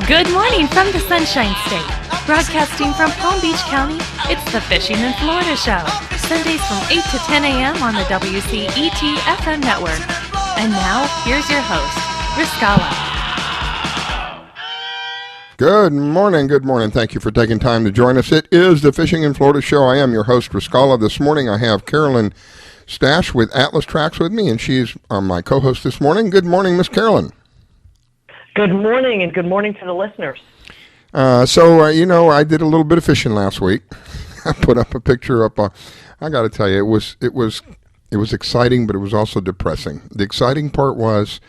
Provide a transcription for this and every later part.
Good morning from the Sunshine State. Broadcasting from Palm Beach County, it's the Fishing in Florida Show. Sundays from 8 to 10 a.m. on the WCET FM network. And now, here's your host, Riscala. Good morning. Thank you for taking time to join us. It is the Fishing in Florida Show. I am your host, Riscala. This morning I have Carolyn Stash with Atlas Trax with me, and she's my co-host this morning. Good morning, Miss Carolyn. Good morning, and good morning to the listeners. I did a little bit of fishing last week. I put up a picture up. I got to tell you, it was exciting, but it was also depressing. The exciting part was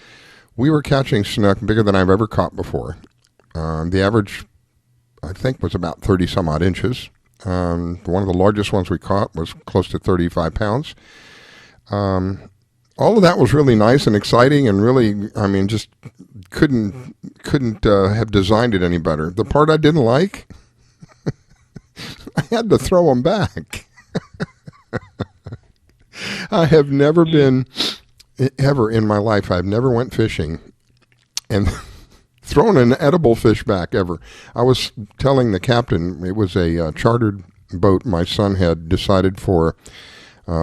we were catching snook bigger than I've ever caught before. The average, I think, was about 30 some odd inches. One of the largest ones we caught was close to 35 pounds. All of that was really nice and exciting, and really, just couldn't have designed it any better. The part I didn't like, I had to throw them back. I have never been, ever in my life, I've never went fishing and thrown an edible fish back, ever. I was telling the captain, it was a chartered boat my son had decided for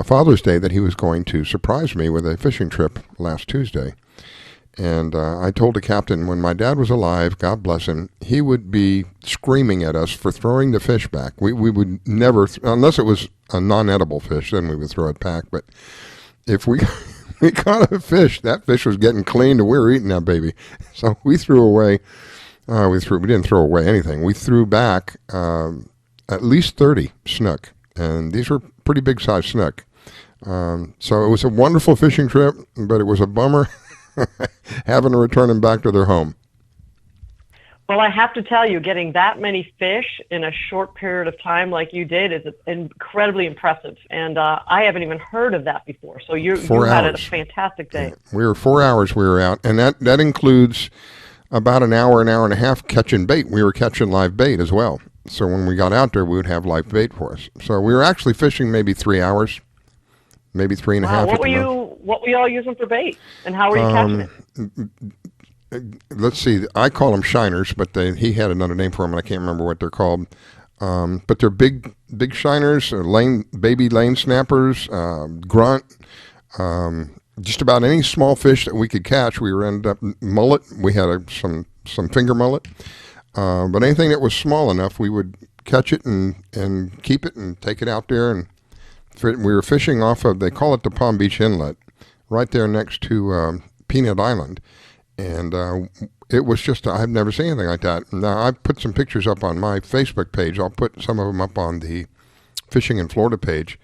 Father's Day that he was going to surprise me with a fishing trip last Tuesday. And I told the captain, when my dad was alive, God bless him, he would be screaming at us for throwing the fish back. We would never, unless it was a non-edible fish, then we would throw it back. But if we caught a fish, that fish was getting cleaned and we were eating that baby. So we threw away, we didn't throw away anything. We threw back at least 30 snook. And these were pretty big size snook. So it was a wonderful fishing trip, but it was a bummer having to return them back to their home. Well, I have to tell you, getting that many fish in a short period of time like you did is incredibly impressive. And I haven't even heard of that before. So you had a fantastic day. Yeah, we were 4 hours we were out, and that includes about an hour and a half catching bait. We were catching live bait as well. So when we got out there, we would have live bait for us. So we were actually fishing maybe 3 hours, maybe three and a half. What were you all using for bait, and how were you catching it? Let's see. I call them shiners, but he had another name for them, and I can't remember what they're called. But they're big shiners, baby lane snappers, grunt, just about any small fish that we could catch. We ended up mullet. We had some finger mullet. But anything that was small enough, we would catch it and keep it and take it out there. And we were fishing off of, they call it the Palm Beach Inlet, right there next to Peanut Island. And it was just, I've never seen anything like that. Now, I've put some pictures up on my Facebook page. I'll put some of them up on the Fishing in Florida page.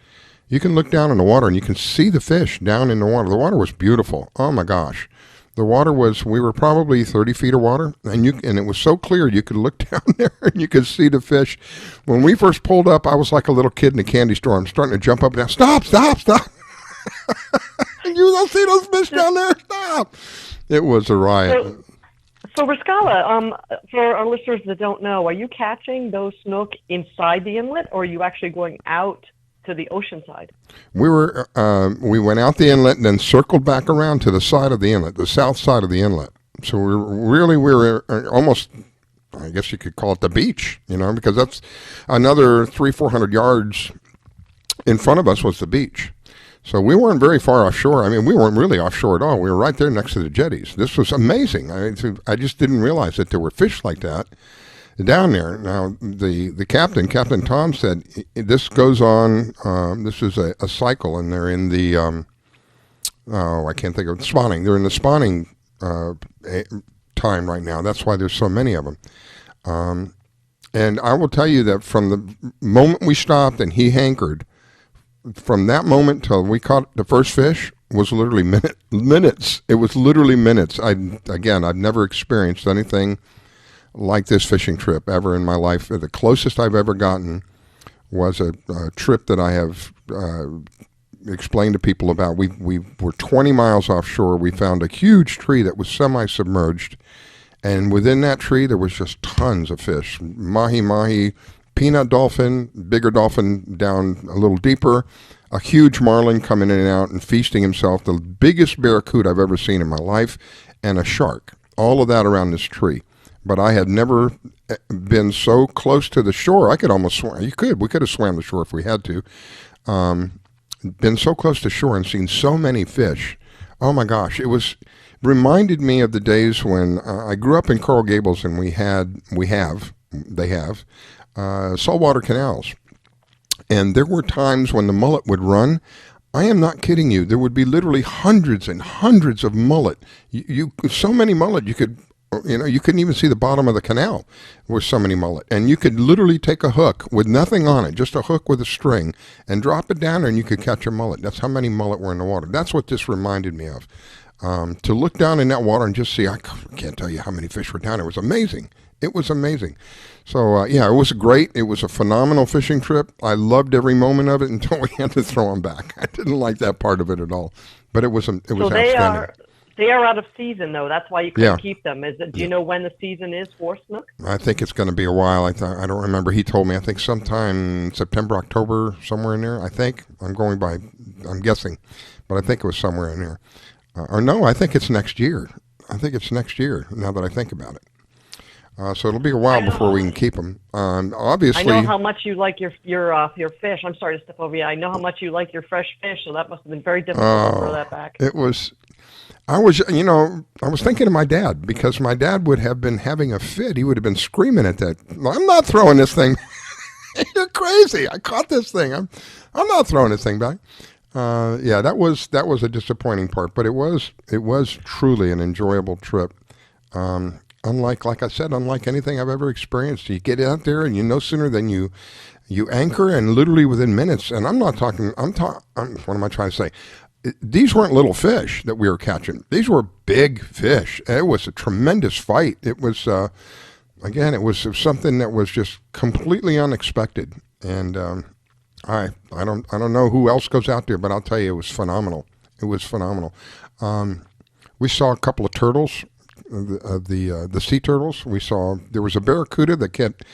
You can look down in the water and you can see the fish down in the water. The water was beautiful. Oh, my gosh. The water we were probably 30 feet of water, and it was so clear you could look down there and you could see the fish. When we first pulled up, I was like a little kid in a candy store. I'm starting to jump up and down. Stop. You don't see those fish down there? Stop. It was a riot. So Riscala, for our listeners that don't know, are you catching those snook inside the inlet, or are you actually going out to the ocean side? We went out the inlet and then circled back around to the side of the inlet, the south side of the inlet. So we were almost, I guess you could call it the beach, because that's another 300-400 yards in front of us was the beach. So we weren't very far offshore. We weren't really offshore at all. We were right there next to the jetties. This was amazing. I just didn't realize that there were fish like that down there. Now, the Captain Tom, said this goes on, this is a cycle, and they're in the, I can't think of spawning. They're in the spawning time right now. That's why there's so many of them. And I will tell you that from the moment we stopped and he hankered, from that moment till we caught the first fish was literally minutes. It was literally minutes. I've never experienced anything like this fishing trip ever in my life. The closest I've ever gotten was a trip that I have explained to people about. We were 20 miles offshore. We found a huge tree that was semi-submerged, and within that tree there was just tons of fish. Mahi, peanut dolphin, bigger dolphin down a little deeper, a huge marlin coming in and out and feasting himself, the biggest barracuda I've ever seen in my life, and a shark. All of that around this tree. but I had never been so close to the shore. I could almost swim. We could have swam the shore if we had to. Been so close to shore and seen so many fish. Oh my gosh, reminded me of the days when I grew up in Coral Gables, and they have saltwater canals. And there were times when the mullet would run. I am not kidding you. There would be literally hundreds and hundreds of mullet. So many mullet you couldn't even see the bottom of the canal. There were so many mullet. And you could literally take a hook with nothing on it, just a hook with a string, and drop it down, and you could catch a mullet. That's how many mullet were in the water. That's what this reminded me of. To look down in that water and just see, I can't tell you how many fish were down there. It was amazing. It was amazing. So, it was great. It was a phenomenal fishing trip. I loved every moment of it until we had to throw them back. I didn't like that part of it at all. But it was outstanding. They are out of season, though. That's why you couldn't keep them. Do you know when the season is for snook? I think it's going to be a while. I don't remember. He told me, I think sometime September, October, somewhere in there. I think. I'm guessing. But I think it was somewhere in there. I think it's next year. Now that I think about it. So it'll be a while before we can keep them. Obviously, I know how much you like your fish. I'm sorry to step over you. I know how much you like your fresh fish, so that must have been very difficult to throw that back. It was. I was thinking of my dad, because my dad would have been having a fit. He would have been screaming at that. I'm not throwing this thing. You're crazy. I caught this thing. I'm not throwing this thing back. That was a disappointing part, but it was truly an enjoyable trip. Like I said, unlike anything I've ever experienced. You get out there, and no sooner than you anchor, and literally within minutes. And what am I trying to say? These weren't little fish that we were catching. These were big fish. It was a tremendous fight. It was, it was something that was just completely unexpected. And I don't know who else goes out there, but I'll tell you, it was phenomenal. It was phenomenal. We saw a couple of turtles, the sea turtles. There was a barracuda that kept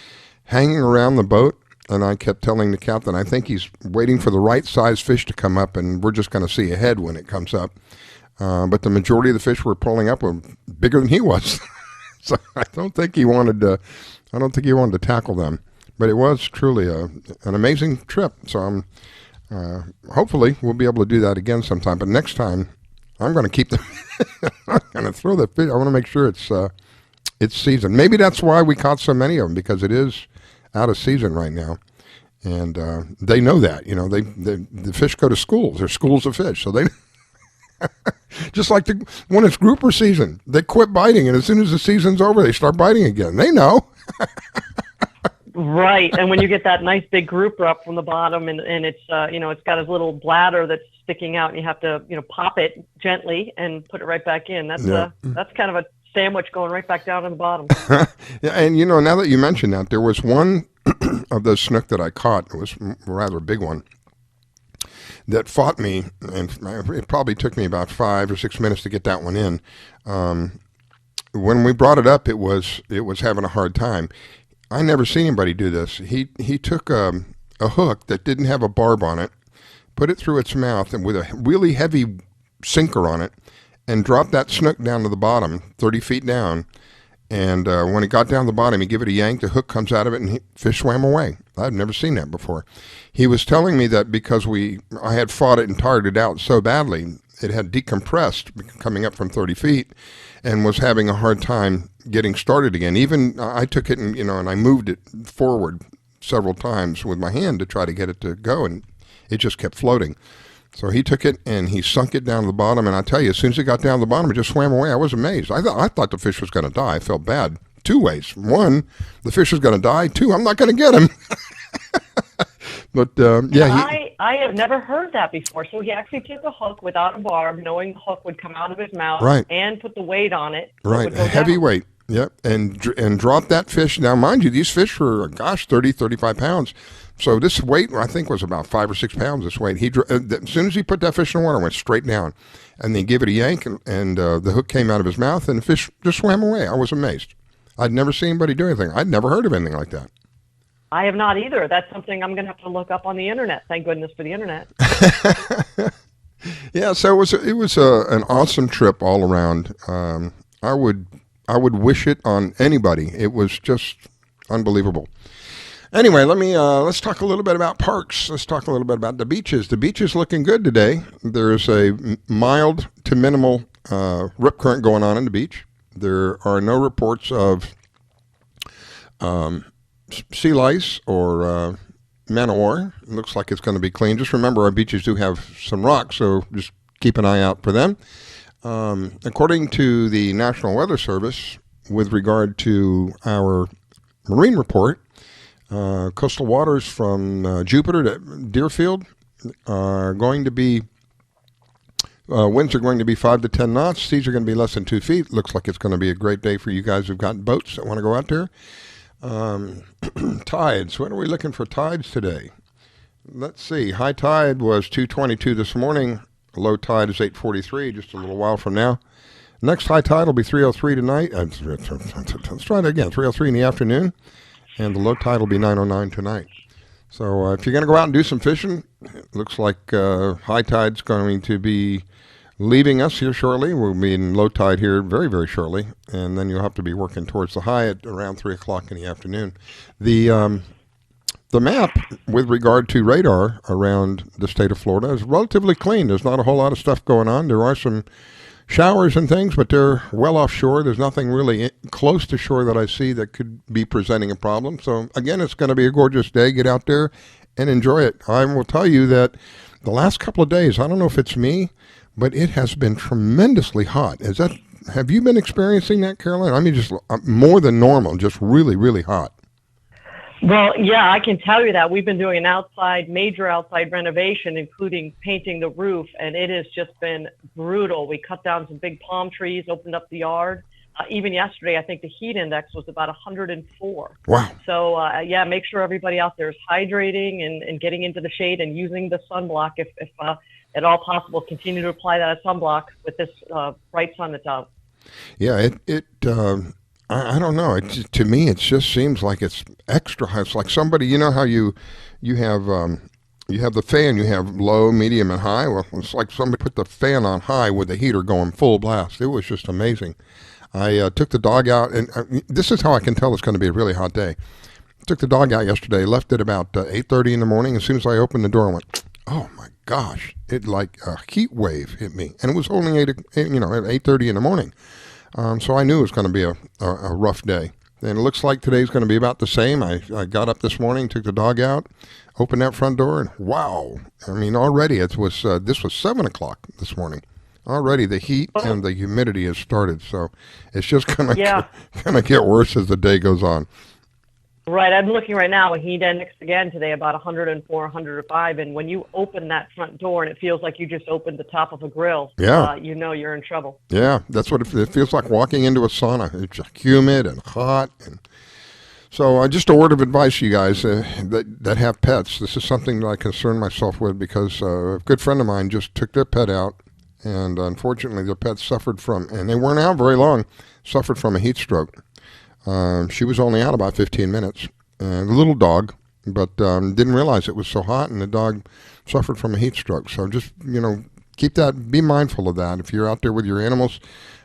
hanging around the boat. And I kept telling the captain, I think he's waiting for the right size fish to come up, and we're just going to see a head when it comes up. But the majority of the fish we're pulling up were bigger than he was. So I don't think he wanted to tackle them. But it was truly an amazing trip. So hopefully we'll be able to do that again sometime. But next time, I'm going to keep them. I'm going to throw the fish. I want to make sure it's seasoned. Maybe that's why we caught so many of them, because it is out of season right now, and they know that. The fish go to schools. They're schools of fish, so they just like when it's grouper season, they quit biting, and as soon as the season's over, they start biting again. They know. Right, and when you get that nice big grouper up from the bottom, and it's it's got a little bladder that's sticking out, and you have to pop it gently and put it right back in. That's kind of a sandwich going right back down to the bottom. Yeah, and now that you mention that, there was one of those snook that I caught. It was a rather big one that fought me, and it probably took me about 5 or 6 minutes to get that one in. When we brought it up, it was having a hard time. I never seen anybody do this. He took a hook that didn't have a barb on it, put it through its mouth, and with a really heavy sinker on it, and dropped that snook down to the bottom, 30 feet down. And when it got down to the bottom, he gave it a yank, the hook comes out of it, and fish swam away. I'd never seen that before. He was telling me that because I had fought it and tired it out so badly, it had decompressed coming up from 30 feet and was having a hard time getting started again. Even I took it and I moved it forward several times with my hand to try to get it to go, and it just kept floating. So he took it and he sunk it down to the bottom, and I tell you, as soon as it got down to the bottom, it just swam away. I was amazed. I thought the fish was going to die. I felt bad 2 ways. 1, the fish was going to die. 2, I'm not going to get him. But I have never heard that before. So he actually took a hook without a barb, knowing the hook would come out of his mouth, right, and put the weight on it. Right, a heavy weight. Yep, and dropped that fish. Now, mind you, these fish were 30, 35 pounds. So this weight, I think, was about 5 or 6 pounds, this weight. As soon as he put that fish in the water, it went straight down. And then gave it a yank, and the hook came out of his mouth, and the fish just swam away. I was amazed. I'd never seen anybody do anything. I'd never heard of anything like that. I have not either. That's something I'm going to have to look up on the internet. Thank goodness for the internet. Yeah, so it was an awesome trip all around. I I would wish it on anybody. It was just unbelievable. Anyway, let's talk a little bit about parks. Let's talk a little bit about the beaches. The beach is looking good today. There's a mild to minimal rip current going on in the beach. There are no reports of sea lice or man-o-war. It looks like it's going to be clean. Just remember, our beaches do have some rocks, so just keep an eye out for them. According to the National Weather Service, with regard to our marine report, coastal waters from Jupiter to Deerfield are going to be, winds are going to be 5 to 10 knots. Seas are going to be less than 2 feet. Looks like it's going to be a great day for you guys who've got boats that want to go out there. Tides. When are we looking for tides today? Let's see. High tide was 2:22 this morning. Low tide is 8:43, just a little while from now. Next high tide will be 3:03 tonight. Let's try it again. 3:03 in the afternoon. And the low tide will be 9:09 tonight. So if you're going to go out and do some fishing, it looks like high tide's going to be leaving us here shortly. We'll be in low tide here very, very shortly. And then you'll have to be working towards the high at around 3 o'clock in the afternoon. The map with regard to radar around the state of Florida is relatively clean. There's not a whole lot of stuff going on. There are some showers and things, but they're well offshore. There's nothing really close to shore that I see that could be presenting a problem. So, again, it's going to be a gorgeous day. Get out there and enjoy it. I will tell you that the last couple of days, I don't know if it's me, but it has been tremendously hot. Have you been experiencing that, Carolyn? I mean, just more than normal, just really, really hot. Well, yeah, I can tell you that. We've been doing an major outside renovation, including painting the roof, and it has just been brutal. We cut down some big palm trees, opened up the yard. Even yesterday, I think the heat index was about 104. Wow. So, yeah, make sure everybody out there is hydrating and getting into the shade and using the sunblock if at all possible. Continue to apply that sunblock with this bright sun that's out. Yeah, I don't know. To me, it just seems like it's extra high. It's like somebody, you know how you have the fan, you have low, medium, and high. Well, it's like somebody put the fan on high with the heater going full blast. It was just amazing. I took the dog out, and this is how I can tell it's going to be a really hot day. Took the dog out yesterday, left it about 8:30 in the morning. As soon as I opened the door, I went, oh my gosh! It like a heat wave hit me, and it was only at 8:30 in the morning. So I knew it was going to be a rough day. And it looks like today's going to be about the same. I got up this morning, took the dog out, opened that front door, and wow. I mean, already this was 7 o'clock this morning. Already the heat and the humidity has started. So it's just going to get worse as the day goes on. Right. I'm looking right now. Heat index again today about 104, 105. And when you open that front door and it feels like you just opened the top of a grill, you know you're in trouble. Yeah, that's what it feels like, walking into a sauna. It's humid and hot. And so just a word of advice, you guys that have pets. This is something that I concern myself with because a good friend of mine just took their pet out. And unfortunately, their pet suffered from, and they weren't out very long, suffered from a heat stroke. She was only out about 15 minutes. A little dog, but didn't realize it was so hot, and the dog suffered from a heat stroke. So just, be mindful of that. If you're out there with your animals,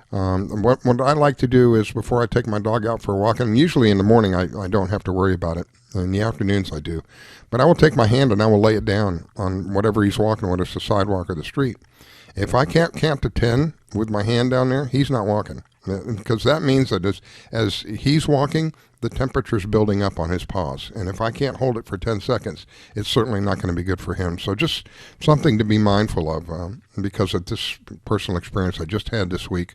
what I like to do is before I take my dog out for a walk, and usually in the morning I don't have to worry about it. In the afternoons I do. But I will take my hand and I will lay it down on whatever he's walking, whether it's the sidewalk or the street. If I can't count to 10 with my hand down there, he's not walking. Because that means that as he's walking, the temperature's building up on his paws. And if I can't hold it for 10 seconds, it's certainly not going to be good for him. So just something to be mindful of because of this personal experience I just had this week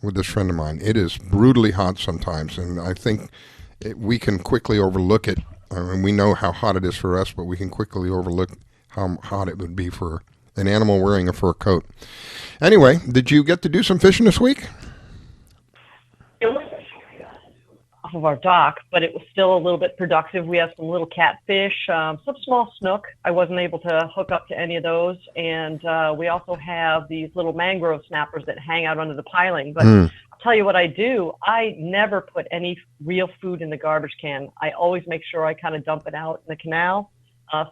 with this friend of mine. It is brutally hot sometimes, and I think we can quickly overlook it. I mean, we know how hot it is for us, but we can quickly overlook how hot it would be for an animal wearing a fur coat. Anyway, did you get to do some fishing this week? Off of our dock, but it was still a little bit productive. We have some little catfish, some small snook. I wasn't able to hook up to any of those. And we also have these little mangrove snappers that hang out under the piling. But I'll tell you what I do. I never put any real food in the garbage can. I always make sure I kind of dump it out in the canal.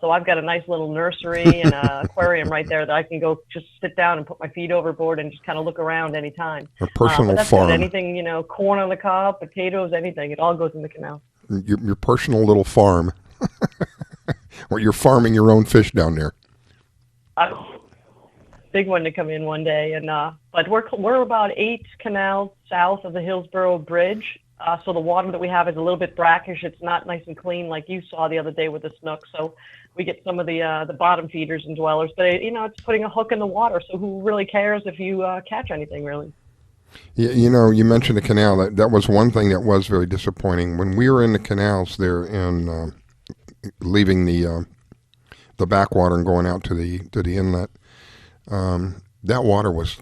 So I've got a nice little nursery and an aquarium right there that I can go just sit down and put my feet overboard and just kind of look around anytime. A personal that's farm. Good. Anything, corn on the cob, potatoes, anything. It all goes in the canal. Your personal little farm. Where you're farming your own fish down there. Big one to come in one day. But we're about 8 canals south of the Hillsborough Bridge. So the water that we have is a little bit brackish. It's not nice and clean like you saw the other day with the snook. So we get some of the bottom feeders and dwellers. But, it's putting a hook in the water. So who really cares if you catch anything, really? Yeah, you mentioned the canal. That was one thing that was very disappointing. When we were in the canals there in leaving the backwater and going out to the inlet, that water was,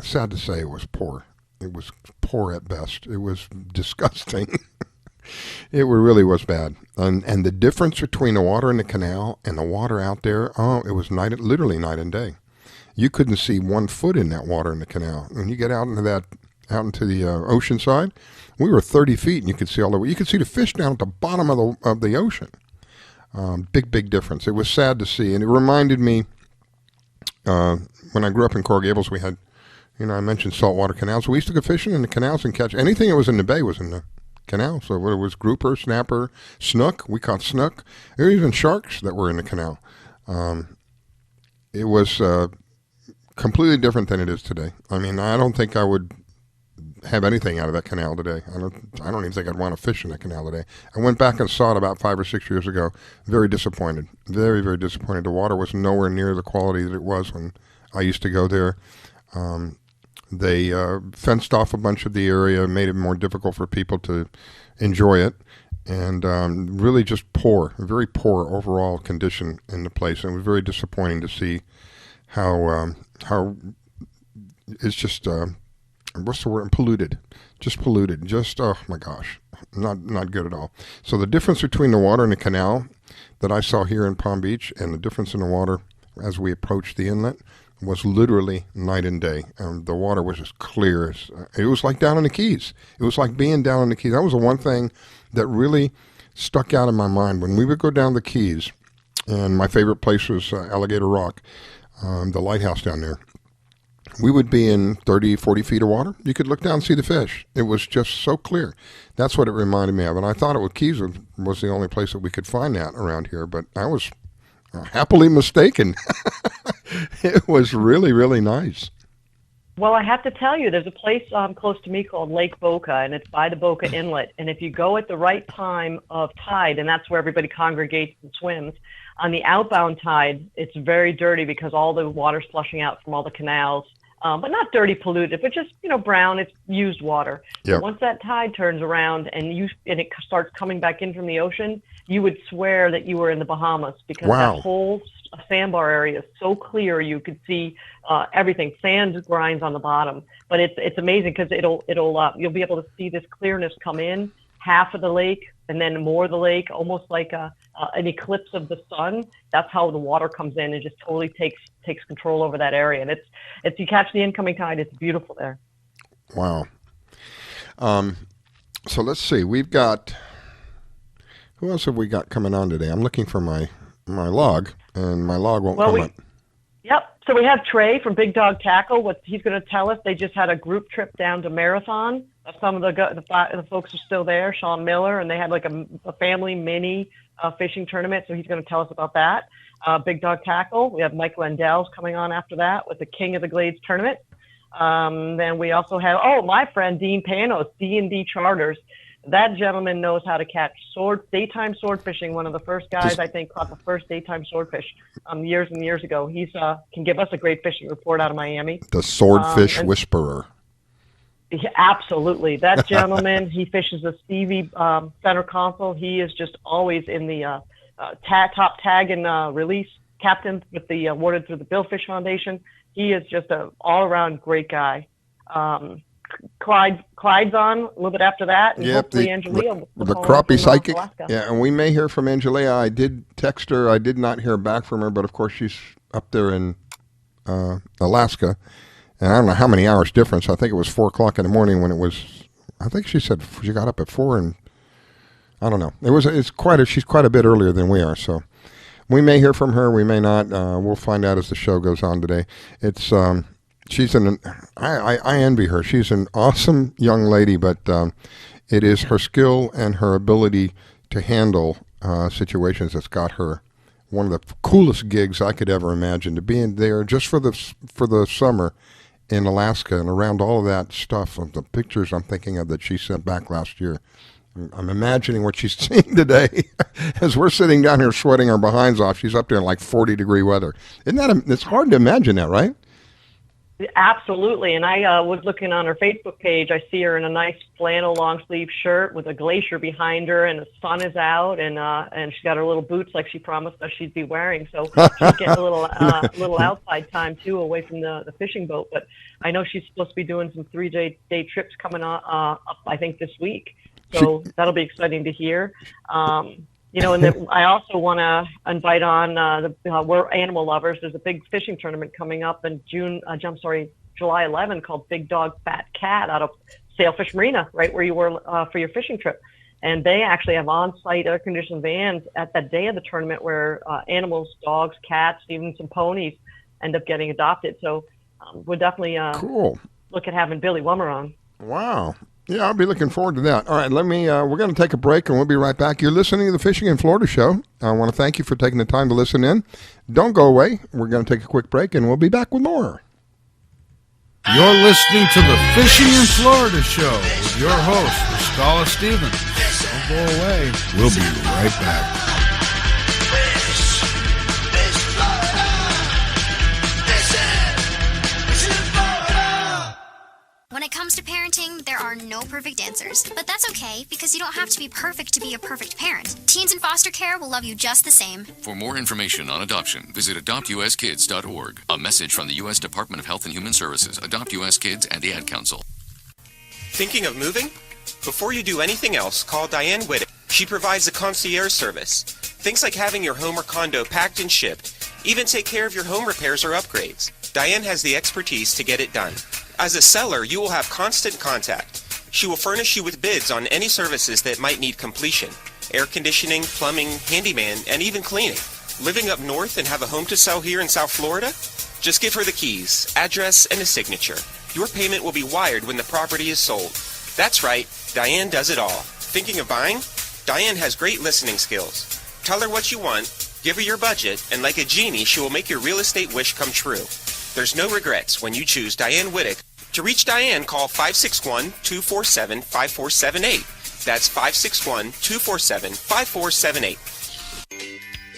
sad to say, it was poor. It was poor at best. It was disgusting. It really was bad. And the difference between the water in the canal and the water out there, it was literally night and day. You couldn't see 1 foot in that water in the canal. When you get out into the ocean side, we were 30 feet and you could see all the way. You could see the fish down at the bottom of the ocean. Big difference. It was sad to see, and it reminded me when I grew up in Coral Gables, we had, I mentioned saltwater canals. We used to go fishing in the canals and catch anything that was in the bay was in the canal. So whether it was grouper, snapper, snook, we caught snook. There were even sharks that were in the canal. It was completely different than it is today. I mean, I don't think I would have anything out of that canal today. I don't even think I'd want to fish in that canal today. I went back and saw it about 5 or 6 years ago. Very disappointed. Very, very disappointed. The water was nowhere near the quality that it was when I used to go there. They fenced off a bunch of the area, made it more difficult for people to enjoy it, and really just very poor overall condition in the place. And it was very disappointing to see how it's just what's the word? Polluted. Just polluted. Just, oh my gosh, not good at all. So the difference between the water in the canal that I saw here in Palm Beach and the difference in the water as we approached the inlet was literally night and day. The water was as clear as, it was like down in the Keys. It was like being down in the Keys. That was the one thing that really stuck out in my mind. When we would go down the Keys, and my favorite place was Alligator Rock, the lighthouse down there. We would be in 30, 40 feet of water. You could look down and see the fish. It was just so clear. That's what it reminded me of. And I thought Keys was the only place that we could find that around here, but I was happily mistaken. It was really, really nice. Well, I have to tell you, there's a place close to me called Lake Boca, and it's by the Boca Inlet. And if you go at the right time of tide, and that's where everybody congregates and swims, on the outbound tide, it's very dirty because all the water's flushing out from all the canals. But not dirty, polluted, but just, brown. It's used water. Yep. Once that tide turns around and it starts coming back in from the ocean, you would swear that you were in the Bahamas because that whole sandbar area is so clear you could see everything. Sand grinds on the bottom, but it's amazing because you'll be able to see this clearness come in half of the lake and then more of the lake, almost like an eclipse of the sun. That's how the water comes in and just totally takes control over that area. And it's you catch the incoming tide, it's beautiful there. Wow. So let's see. We've got, who else have we got coming on today? I'm looking for my log, and my log won't come up. Yep. So we have Trae from Big Dog Tackle. What he's going to tell us, they just had a group trip down to Marathon. Some of the folks are still there, Sean Miller, and they had like a family mini fishing tournament. So he's going to tell us about that. Big Dog Tackle. We have Mike Lendl's coming on after that with the King of the Glades tournament. Then we also have, my friend Dean Panos, D&D Charters. That gentleman knows how to catch daytime sword fishing. One of the first guys, I think, caught the first daytime swordfish years and years ago. He's can give us a great fishing report out of Miami. The swordfish whisperer. Yeah, absolutely. That gentleman, he fishes a Stevie center console. He is just always in the top tag and release captain with the awarded through the Billfish Foundation. He is just an all-around great guy. Clyde's on a little bit after that, and hopefully Angelia. The Crappie psychic. Yeah, and we may hear from Angelia. I did text her. I did not hear back from her, but of course she's up there in Alaska. And I don't know how many hours difference. I think it was 4 o'clock in the morning when it was. I think she said she got up at 4, and I don't know. She's quite a bit earlier than we are. So we may hear from her. We may not. We'll find out as the show goes on today. It's I envy her. She's an awesome young lady, but it is her skill and her ability to handle situations that's got her one of the coolest gigs I could ever imagine, to be in there just for the summer in Alaska and around all of that stuff of the pictures I'm thinking of that she sent back last year. I'm imagining what she's seeing today as we're sitting down here sweating our behinds off. She's up there in like 40-degree weather. It's hard to imagine that, right? Absolutely. And I was looking on her Facebook page. I see her in a nice flannel long sleeve shirt with a glacier behind her, and the sun is out, and she's got her little boots like she promised us she'd be wearing. So she's getting a little outside time too, away from the fishing boat. But I know she's supposed to be doing some 3-day trips coming up, I think, this week. So that'll be exciting to hear. And then I also want to invite on we're animal lovers. There's a big fishing tournament coming up in July 11 called Big Dog Fat Cat out of Sailfish Marina, right where you were for your fishing trip. And they actually have on-site air-conditioned vans at that day of the tournament where animals, dogs, cats, even some ponies end up getting adopted. So we'll definitely cool. Look at having Billy Wummer on. Wow. Yeah, I'll be looking forward to that. All right, we're going to take a break, and we'll be right back. You're listening to the Fishing in Florida show. I want to thank you for taking the time to listen in. Don't go away. We're going to take a quick break, and we'll be back with more. You're listening to the Fishing in Florida show with your host, Scala Stevens. Don't go away. We'll be right back. When it comes to parenting, there are no perfect answers. But that's okay, because you don't have to be perfect to be a perfect parent. Teens in foster care will love you just the same. For more information on adoption, visit adoptuskids.org. A message from the U.S. Department of Health and Human Services, Adopt U.S. Kids, and the Ad Council. Thinking of moving? Before you do anything else, call Diane Whittick. She provides a concierge service. Things like having your home or condo packed and shipped. Even take care of your home repairs or upgrades. Diane has the expertise to get it done. As a seller, you will have constant contact. She will furnish you with bids on any services that might need completion. Air conditioning, plumbing, handyman, and even cleaning. Living up north and have a home to sell here in South Florida? Just give her the keys, address, and a signature. Your payment will be wired when the property is sold. That's right, Diane does it all. Thinking of buying? Diane has great listening skills. Tell her what you want, give her your budget, and like a genie, she will make your real estate wish come true. There's no regrets when you choose Diane Whittick. To reach Diane, call 561-247-5478. That's 561-247-5478.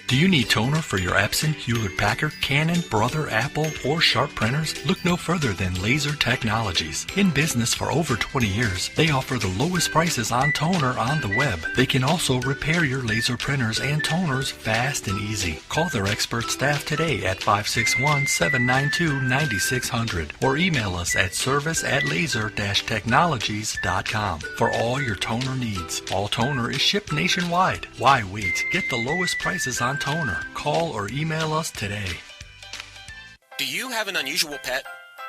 Do you need toner for your Epson, Hewlett-Packard, Canon, Brother, Apple, or Sharp printers? Look no further than Laser Technologies. In business for over 20 years, they offer the lowest prices on toner on the web. They can also repair your laser printers and toners fast and easy. Call their expert staff today at 561-792-9600 or email us at service@laser-technologies.com for all your toner needs. All toner is shipped nationwide. Why wait? Get the lowest prices on toner. Call or email us today. Do you have an unusual pet?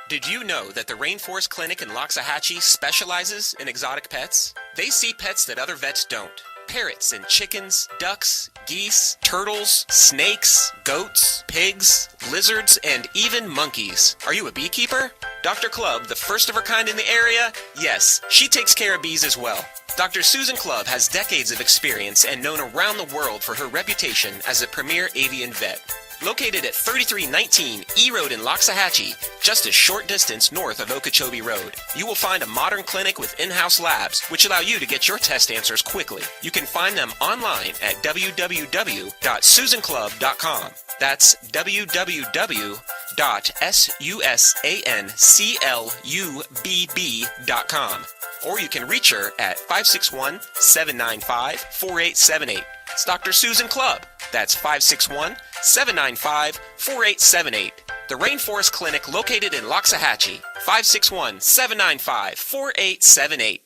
Did you know that the Rainforest Clinic in Loxahatchee specializes in exotic pets? They see pets that other vets don't. Parrots and chickens, ducks, geese, turtles, snakes, goats, pigs, lizards, and even monkeys. Are you a beekeeper? Dr. Clubb, the first of her kind in the area? Yes, she takes care of bees as well. Dr. Susan Clubb has decades of experience and known around the world for her reputation as a premier avian vet. Located at 3319 E Road in Loxahatchee, just a short distance north of Okeechobee Road, you will find a modern clinic with in-house labs, which allow you to get your test answers quickly. You can find them online at www.susanclubb.com. That's www.susanclubb.com. Or you can reach her at 561-795-4878. It's Dr. Susan Clubb. That's 561-795-4878. The Rainforest Clinic located in Loxahatchee. 561-795-4878.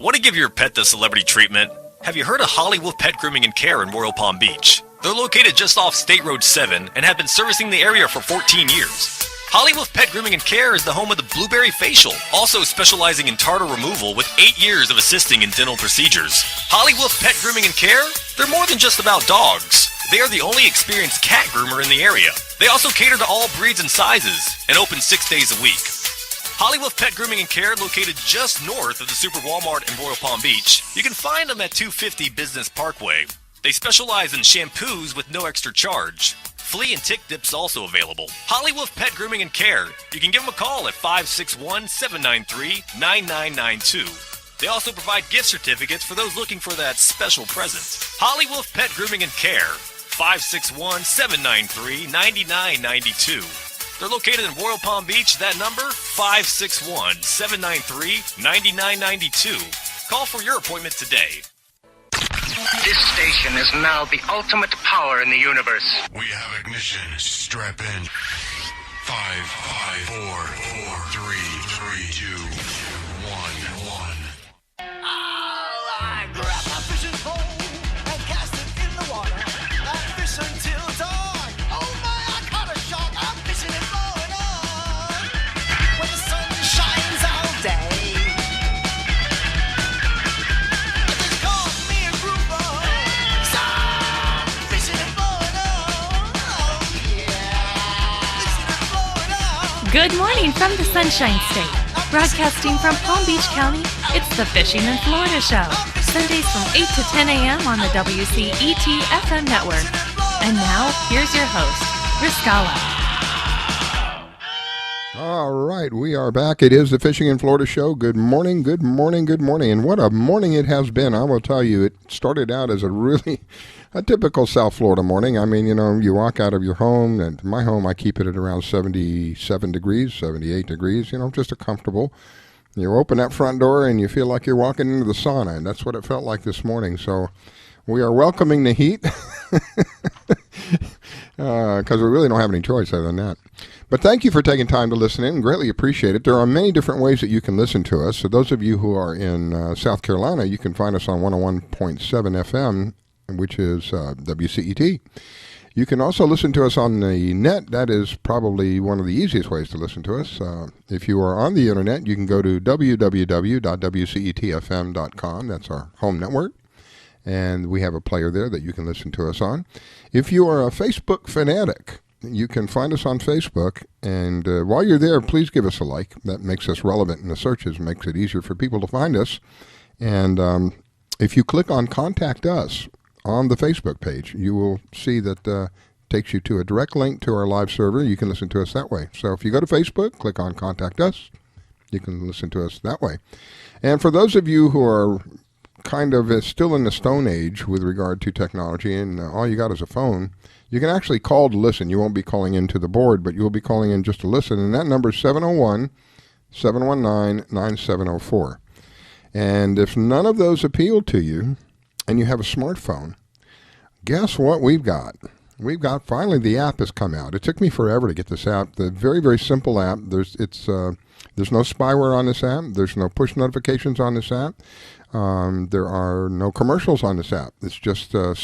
Want to give your pet the celebrity treatment? Have you heard of Hollywood Pet Grooming and Care in Royal Palm Beach? They're located just off State Road 7 and have been servicing the area for 14 years. Hollywood Pet Grooming and Care is the home of the Blueberry Facial, also specializing in tartar removal with 8 years of assisting in dental procedures. Hollywood Pet Grooming and Care? They're more than just about dogs. They are the only experienced cat groomer in the area. They also cater to all breeds and sizes and open 6 days a week. Hollywood Pet Grooming and Care, located just north of the Super Walmart in Royal Palm Beach. You can find them at 250 Business Parkway. They specialize in shampoos with no extra charge. Flea and tick dips also available. Hollywood Pet Grooming and Care. You can give them a call at 561-793-9992. They also provide gift certificates for those looking for that special present. Hollywood Pet Grooming and Care. 561-793-9992. They're located in Royal Palm Beach. That number, 561-793-9992. Call for your appointment today. This station is now the ultimate power in the universe. We have ignition. Strap in. 5, 4, 3, 2, 1. I grab my fishing pole and cast it in the water. I fish until dawn. Oh my, I caught a shark. I'm fishing and blowing on. When the sun shines all day. They call me a grouper. So fishing and blowing on. Oh yeah. Fishing and blowing on. Good morning from the Sunshine State. Broadcasting from Palm Beach County, it's the Fishing in Florida Show. Sundays from 8 to 10 a.m. on the WCET FM network. And now, here's your host, Riscala. All right, we are back. It is the Fishing in Florida Show. Good morning, good morning, good morning. And what a morning it has been. I will tell you, it started out as a typical South Florida morning. I mean, you walk out of your home, and my home, I keep it at around 77 degrees, 78 degrees, just a comfortable. You open that front door and you feel like you're walking into the sauna, and that's what it felt like this morning. So we are welcoming the heat because we really don't have any choice other than that. But thank you for taking time to listen in. Greatly appreciate it. There are many different ways that you can listen to us. So those of you who are in South Carolina, you can find us on 101.7 FM, which is WCET. You can also listen to us on the net. That is probably one of the easiest ways to listen to us. If you are on the internet, you can go to www.wcetfm.com. That's our home network. And we have a player there that you can listen to us on. If you are a Facebook fanatic, you can find us on Facebook. And while you're there, please give us a like. That makes us relevant in the searches, makes it easier for people to find us. And if you click on Contact Us on the Facebook page, you will see that takes you to a direct link to our live server. You can listen to us that way. So if you go to Facebook, click on Contact Us, you can listen to us that way. And for those of you who are kind of still in the Stone Age with regard to technology and all you got is a phone, you can actually call to listen. You won't be calling into the board, but you'll be calling in just to listen. And that number is 701-719-9704. And if none of those appeal to you, and you have a smartphone, guess what we've got? We've got, finally, the app has come out. It took me forever to get this app. The very, very simple app. There's no spyware on this app. There's no push notifications on this app. There are no commercials on this app. It's just a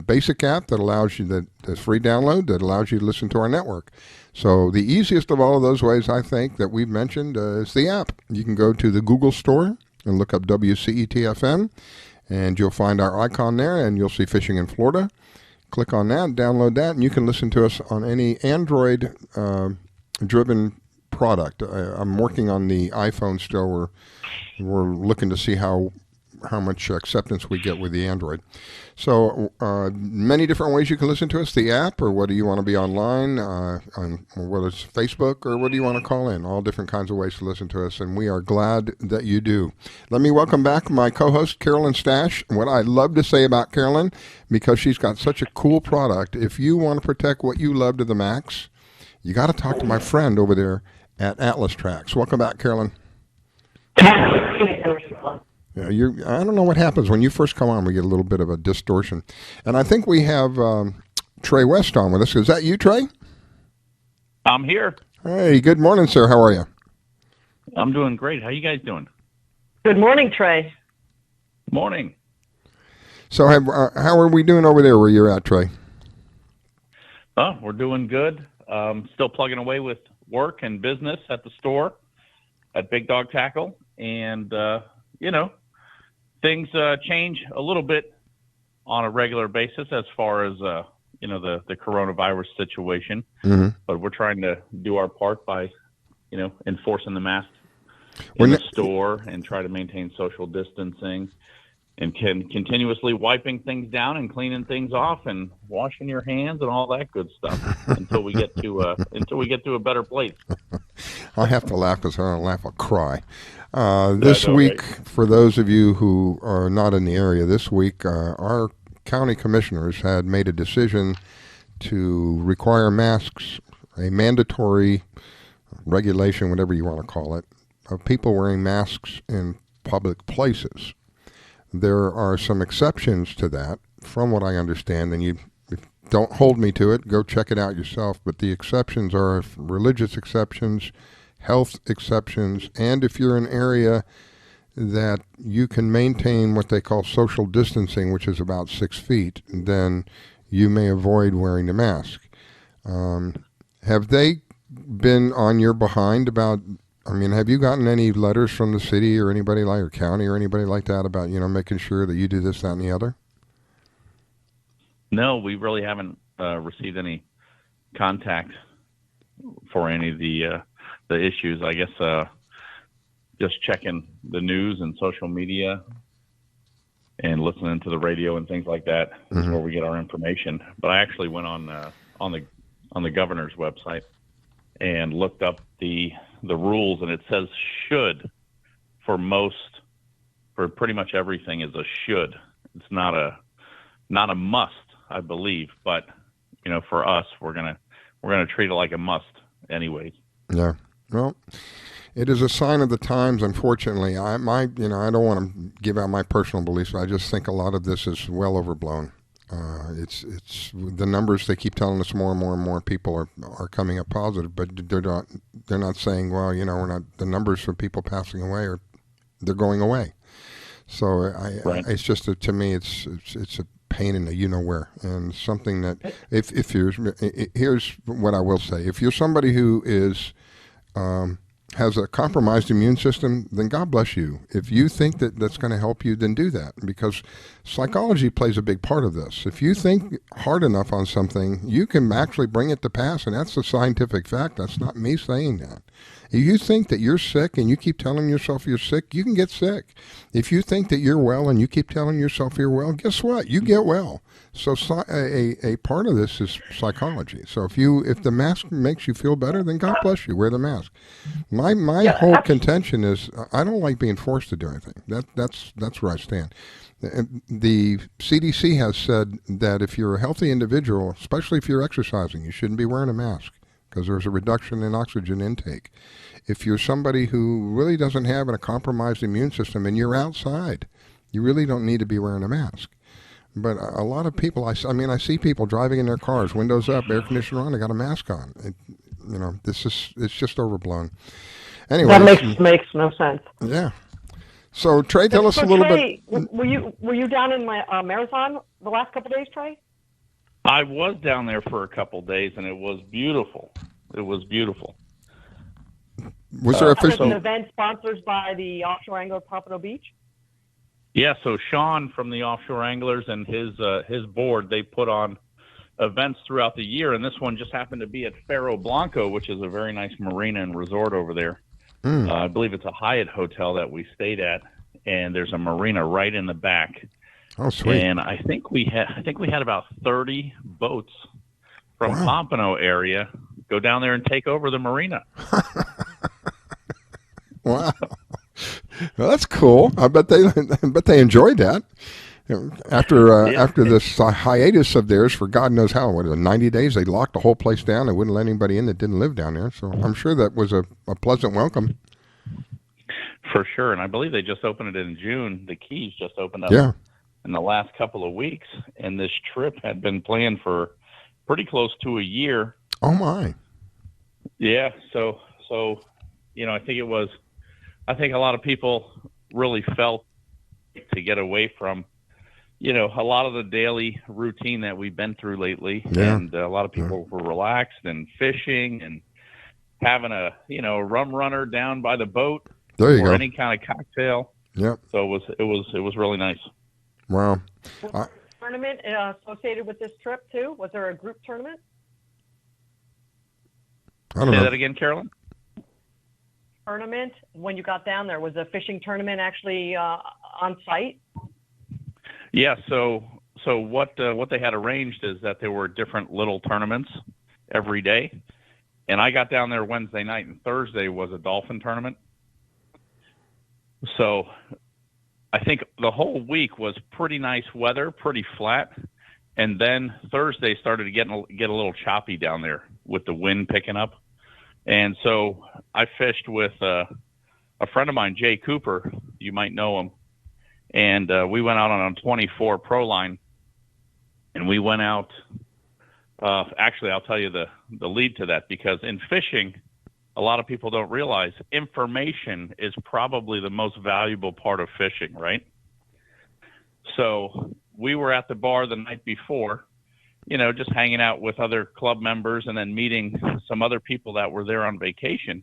basic app that allows you, that's free download, that allows you to listen to our network. So the easiest of all of those ways, I think, that we've mentioned is the app. You can go to the Google Store and look up WCET-FM. And you'll find our icon there, and you'll see Fishing in Florida. Click on that, download that, and you can listen to us on any Android-driven product. I'm working on the iPhone still. We're looking to see how much acceptance we get with the Android. So many different ways you can listen to us, the app, or whether you want to be online, whether it's Facebook, or what do you want to call in. All different kinds of ways to listen to us, and we are glad that you do. Let me welcome back my co-host, Carolyn Stash. What I love to say about Carolyn, because she's got such a cool product, if you want to protect what you love to the max, you got to talk to my friend over there at Atlas Trax. Welcome back, Carolyn. Yeah, I don't know what happens when you first come on. We get a little bit of a distortion. And I think we have Trae West on with us. Is that you, Trae? I'm here. Hey, good morning, sir. How are you? I'm doing great. How you guys doing? Good morning, Trae. Morning. So how are we doing over there where you're at, Trae? We're doing good. Still plugging away with work and business at the store at Big Dog Tackle. And, things change a little bit on a regular basis as far as the coronavirus situation. Mm-hmm. But we're trying to do our part by, enforcing the mask in the store and try to maintain social distancing and continuously wiping things down and cleaning things off and washing your hands and all that good stuff until we get to a better place. I have to laugh because I don't laugh, I'll cry. This week, right? For those of you who are not in the area, this week our county commissioners had made a decision to require masks, a mandatory regulation, whatever you want to call it, of people wearing masks in public places. There are some exceptions to that, from what I understand, and you don't hold me to it, go check it out yourself, but the exceptions are religious exceptions, health exceptions, and if you're in an area that you can maintain what they call social distancing, which is about 6 feet, then you may avoid wearing the mask. Have they been on your behind about, have you gotten any letters from the city or anybody like, or county or anybody like that about, making sure that you do this, that, and the other? No, we really haven't received any contact for any of the issues. I guess just checking the news and social media and listening to the radio and things like that is where we get our information. But I actually went on the governor's website and looked up the rules, and it says should for pretty much everything is a should. It's not a must, I believe, but for us, we're gonna treat it like a must anyways. Yeah. Well, it is a sign of the times, unfortunately. I don't want to give out my personal beliefs, but I just think a lot of this is well overblown. It's the numbers, they keep telling us more and more and more people are coming up positive, but they're not saying, well, we're not, the numbers for people passing away they're going away. So it's just to me it's a pain in the where, and something that here's what I will say: if you're somebody who is has a compromised immune system, then God bless you. If you think that that's going to help you, then do that, because psychology plays a big part of this. If you think hard enough on something, you can actually bring it to pass, and that's a scientific fact. That's not me saying that. If you think that you're sick and you keep telling yourself you're sick, you can get sick. If you think that you're well and you keep telling yourself you're well, guess what? You get well. So a part of this is psychology. So if the mask makes you feel better, then God bless you. Wear the mask. My whole contention is I don't like being forced to do anything. That's where I stand. The CDC has said that if you're a healthy individual, especially if you're exercising, you shouldn't be wearing a mask because there's a reduction in oxygen intake. If you're somebody who really doesn't have a compromised immune system and you're outside, you really don't need to be wearing a mask. But a lot of people, I see people driving in their cars, windows up, air conditioner on, they got a mask on. It's just overblown. Anyway, that makes no sense. Yeah. So Trae, tell us a little Trae, bit. Were you down in my marathon the last couple of days, Trae? I was down there for a couple of days, and it was beautiful. It was beautiful. Was there an event sponsored by the Offshore Angler of Pompano Beach? Yeah, so Sean from the Offshore Anglers and his board, they put on events throughout the year, and this one just happened to be at Faro Blanco, which is a very nice marina and resort over there. I believe it's a Hyatt hotel that we stayed at, and there's a marina right in the back. Oh, sweet! And I think we had about 30 boats from Pompano area go down there and take over the marina. Wow, well, that's cool. I bet they enjoyed that. After this hiatus of theirs for God knows how, 90 days, they locked the whole place down and wouldn't let anybody in that didn't live down there. So I'm sure that was a pleasant welcome. For sure, and I believe they just opened it in June. The Keys just opened up in the last couple of weeks, and this trip had been planned for pretty close to a year. Oh, my. Yeah, so I think a lot of people really felt to get away from a lot of the daily routine that we've been through lately. Yeah. And a lot of people were relaxed and fishing and having a rum runner down by the boat. There you or go. Any kind of cocktail. Yep. So it was really nice. Wow. Tournament tournament associated with this trip too? Was there a group tournament? I don't Say know. that again, Carolyn? Tournament when you got down there, was a fishing tournament actually on site? Yeah. So what they had arranged is that there were different little tournaments every day, and I got down there Wednesday night, and Thursday was a dolphin tournament. So I think the whole week was pretty nice weather, pretty flat, and then Thursday started to get a little choppy down there with the wind picking up. And so I fished with a friend of mine, Jay Cooper. You might know him. And we went out on a 24 Pro line. And we went out. Actually, I'll tell you the lead to that, because in fishing, a lot of people don't realize information is probably the most valuable part of fishing, right? So we were at the bar the night before, just hanging out with other club members and then meeting some other people that were there on vacation.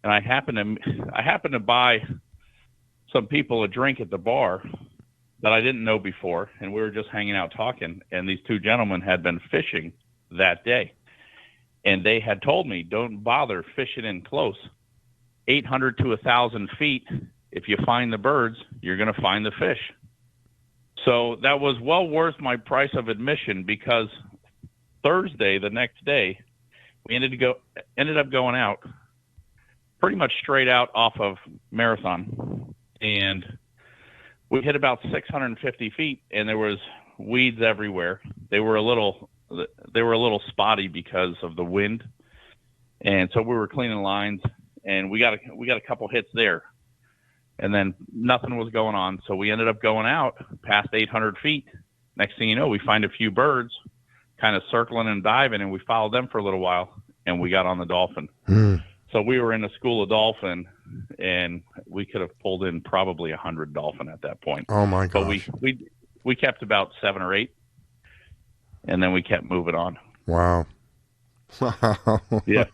And I happened to buy some people a drink at the bar that I didn't know before. And we were just hanging out talking. And these two gentlemen had been fishing that day. And they had told me, don't bother fishing in close. 800 to 1,000 feet, if you find the birds, you're going to find the fish. So that was well worth my price of admission, because Thursday, the next day, we ended up going out pretty much straight out off of Marathon. And we hit about 650 feet, and there was weeds everywhere. They were a little spotty because of the wind. And so we were cleaning lines, and we got a couple hits there. And then nothing was going on. So we ended up going out past 800 feet. Next thing you know, we find a few birds kind of circling and diving, and we followed them for a little while, and we got on the dolphin. So we were in a school of dolphin, and we could have pulled in probably 100 dolphin at that point. Oh my gosh. But we kept about 7 or 8, and then we kept moving on. Wow. Wow. Yeah.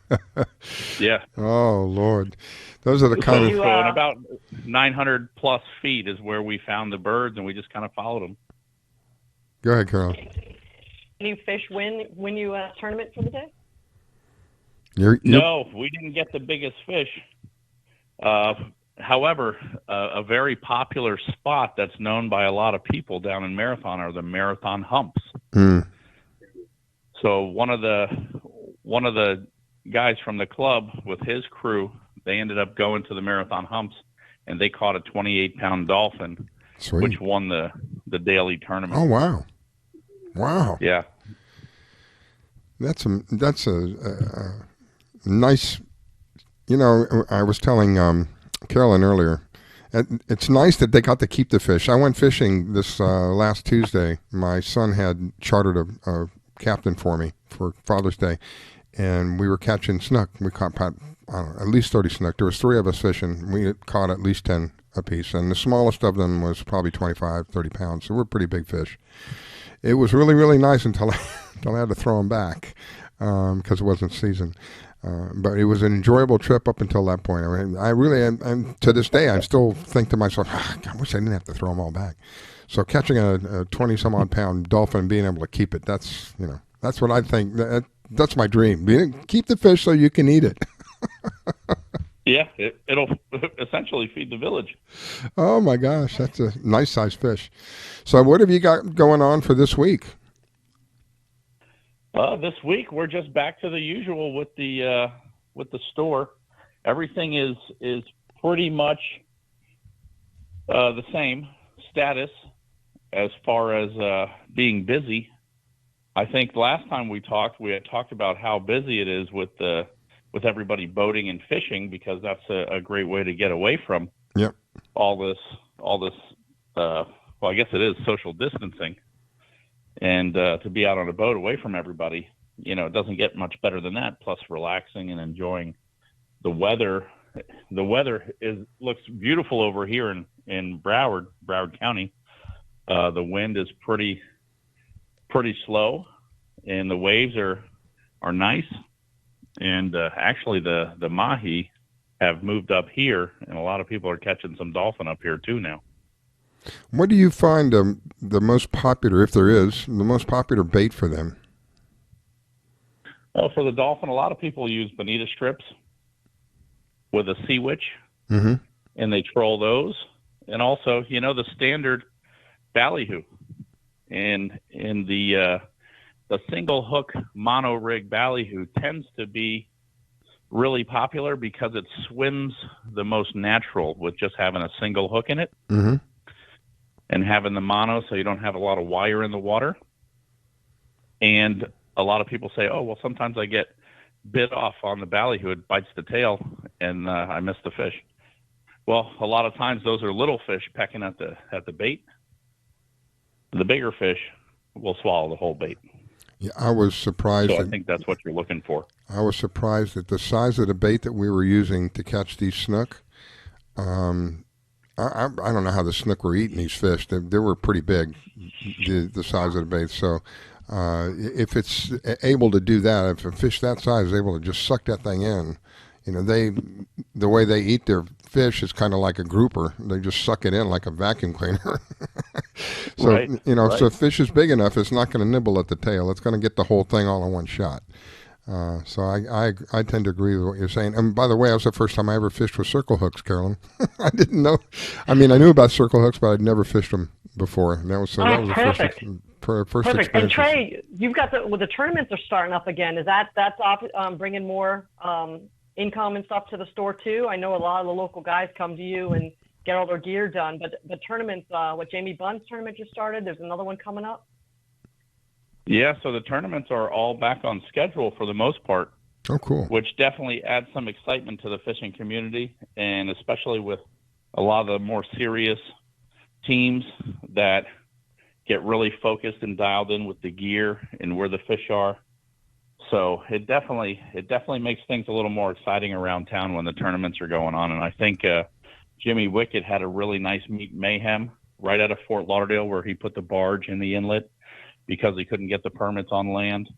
Yeah. Oh Lord. Those are the kind of... So in about 900 plus feet is where we found the birds, and we just kind of followed them. Go ahead, Carol. Any fish win you a tournament for the day? No, we didn't get the biggest fish. However, a very popular spot that's known by a lot of people down in Marathon are the Marathon humps. So one of the guys from the club with his crew, they ended up going to the Marathon humps, and they caught a 28-pound dolphin, Sweet. Which won the daily tournament. Oh wow. Wow. Yeah. That's a nice, I was telling Carolyn earlier, it's nice that they got to keep the fish. I went fishing this last Tuesday. My son had chartered a captain for me for Father's Day, and we were catching snook. We caught at least 30 snook. There was 3 of us fishing. We caught at least 10 apiece, and the smallest of them was probably 25, 30 pounds, so we're pretty big fish. It was really, really nice until I had to throw them back because it wasn't season. But it was an enjoyable trip up until that point. I mean, I really, and to this day, I still think to myself, I wish I didn't have to throw them all back. So catching a 20-some-odd pound dolphin and being able to keep it, that's what I think. That's my dream. Keep the fish so you can eat it. Yeah, it'll essentially feed the village. Oh, my gosh. That's a nice-sized fish. So what have you got going on for this week? This week, we're just back to the usual with the store. Everything is pretty much the same status as far as being busy. I think last time we had talked about how busy it is with everybody boating and fishing, because that's a great way to get away from all this. Well, I guess it is social distancing, and to be out on a boat away from everybody, it doesn't get much better than that. Plus, relaxing and enjoying the weather. The weather looks beautiful over here in Broward County. The wind is pretty slow, and the waves are nice. And actually, the mahi have moved up here, and a lot of people are catching some dolphin up here too now. What do you find the most popular, if there is, the most popular bait for them? Well, for the dolphin, a lot of people use bonita strips with a sea witch, Mm-hmm. and they troll those. And also, the standard ballyhoo. And in the single hook mono rig ballyhoo tends to be really popular because it swims the most natural with just having a single hook in it. Mm-hmm. And having the mono, so you don't have a lot of wire in the water. And a lot of people say, oh, well, sometimes I get bit off on the ballyhoo, it bites the tail, and I miss the fish. Well, a lot of times those are little fish pecking at the bait. The bigger fish will swallow the whole bait. Yeah, I was surprised. So I think that's what you're looking for. I was surprised at the size of the bait that we were using to catch these snook. I don't know how the snook were eating these fish. They were pretty big, the size of the bait. So if it's able to do that, if a fish that size is able to just suck that thing in, the way they eat their fish is kind of like a grouper. They just suck it in like a vacuum cleaner. So, right. So if fish is big enough, it's not going to nibble at the tail. It's going to get the whole thing all in one shot. So I tend to agree with what you're saying. And by the way, that was the first time I ever fished with circle hooks, Carolyn. I didn't know. I mean, I knew about circle hooks, but I'd never fished them before. And that was the perfect. first Perfect. And experience. Trae, you've got the tournaments are starting up again. Is that's bringing more income and stuff to the store too? I know a lot of the local guys come to you and get all their gear done, but the tournaments, Jamie Bunn's tournament just started. There's another one coming up. Yeah, so the tournaments are all back on schedule for the most part. Oh, cool. Which definitely adds some excitement to the fishing community, and especially with a lot of the more serious teams that get really focused and dialed in with the gear and where the fish are. So it definitely makes things a little more exciting around town when the tournaments are going on. And I think Jimmy Wickett had a really nice meet mayhem right out of Fort Lauderdale where he put the barge in the inlet because he couldn't get the permits on land.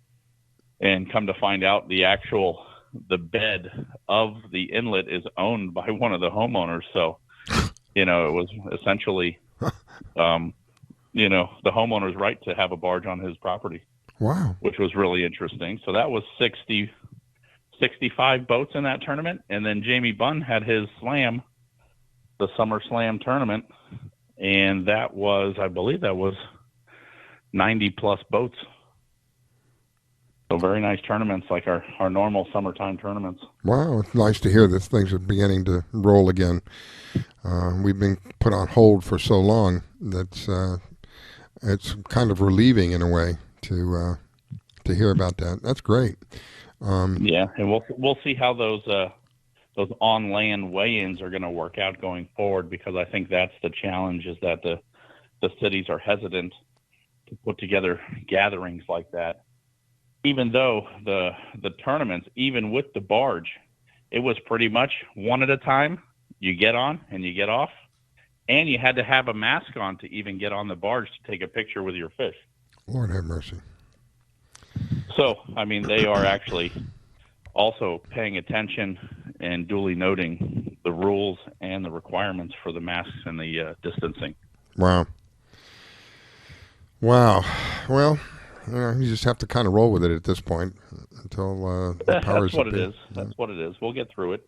And come to find out, the bed of the inlet is owned by one of the homeowners. So, it was essentially, the homeowner's right to have a barge on his property. Wow. Which was really interesting. So that was 65 boats in that tournament. And then Jamie Bunn had his slam, the Summer Slam tournament. And I believe that was 90 plus boats. So very nice tournaments, like our normal summertime tournaments. Wow, it's nice to hear that things are beginning to roll again. We've been put on hold for so long that it's kind of relieving in a way to hear about that. That's great. Yeah, and we'll see how those on land weigh-ins are going to work out going forward, because I think that's the challenge, is that the cities are hesitant to put together gatherings like that. Even though the tournaments, even with the barge, it was pretty much one at a time. You get on and you get off, and you had to have a mask on to even get on the barge to take a picture with your fish. Lord have mercy. So, I mean, they are actually also paying attention and duly noting the rules and the requirements for the masks and the distancing. Wow. Well, you just have to kind of roll with it at this point until the powers. That's what it is. That's what it is. We'll get through it.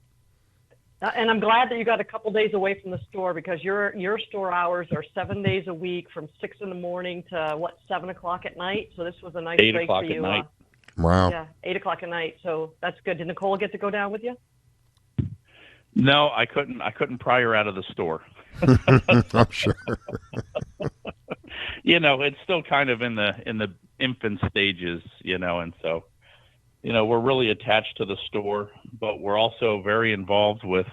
And I'm glad that you got a couple days away from the store, because your store hours are 7 days a week from 6 in the morning to 7 o'clock at night. So this was a nice 8 break o'clock for you. At night. Wow. Yeah, 8 o'clock at night. So that's good. Did Nicole get to go down with you? No, I couldn't pry her out of the store. I'm sure. It's still kind of in the infant stages, and so, we're really attached to the store, but we're also very involved with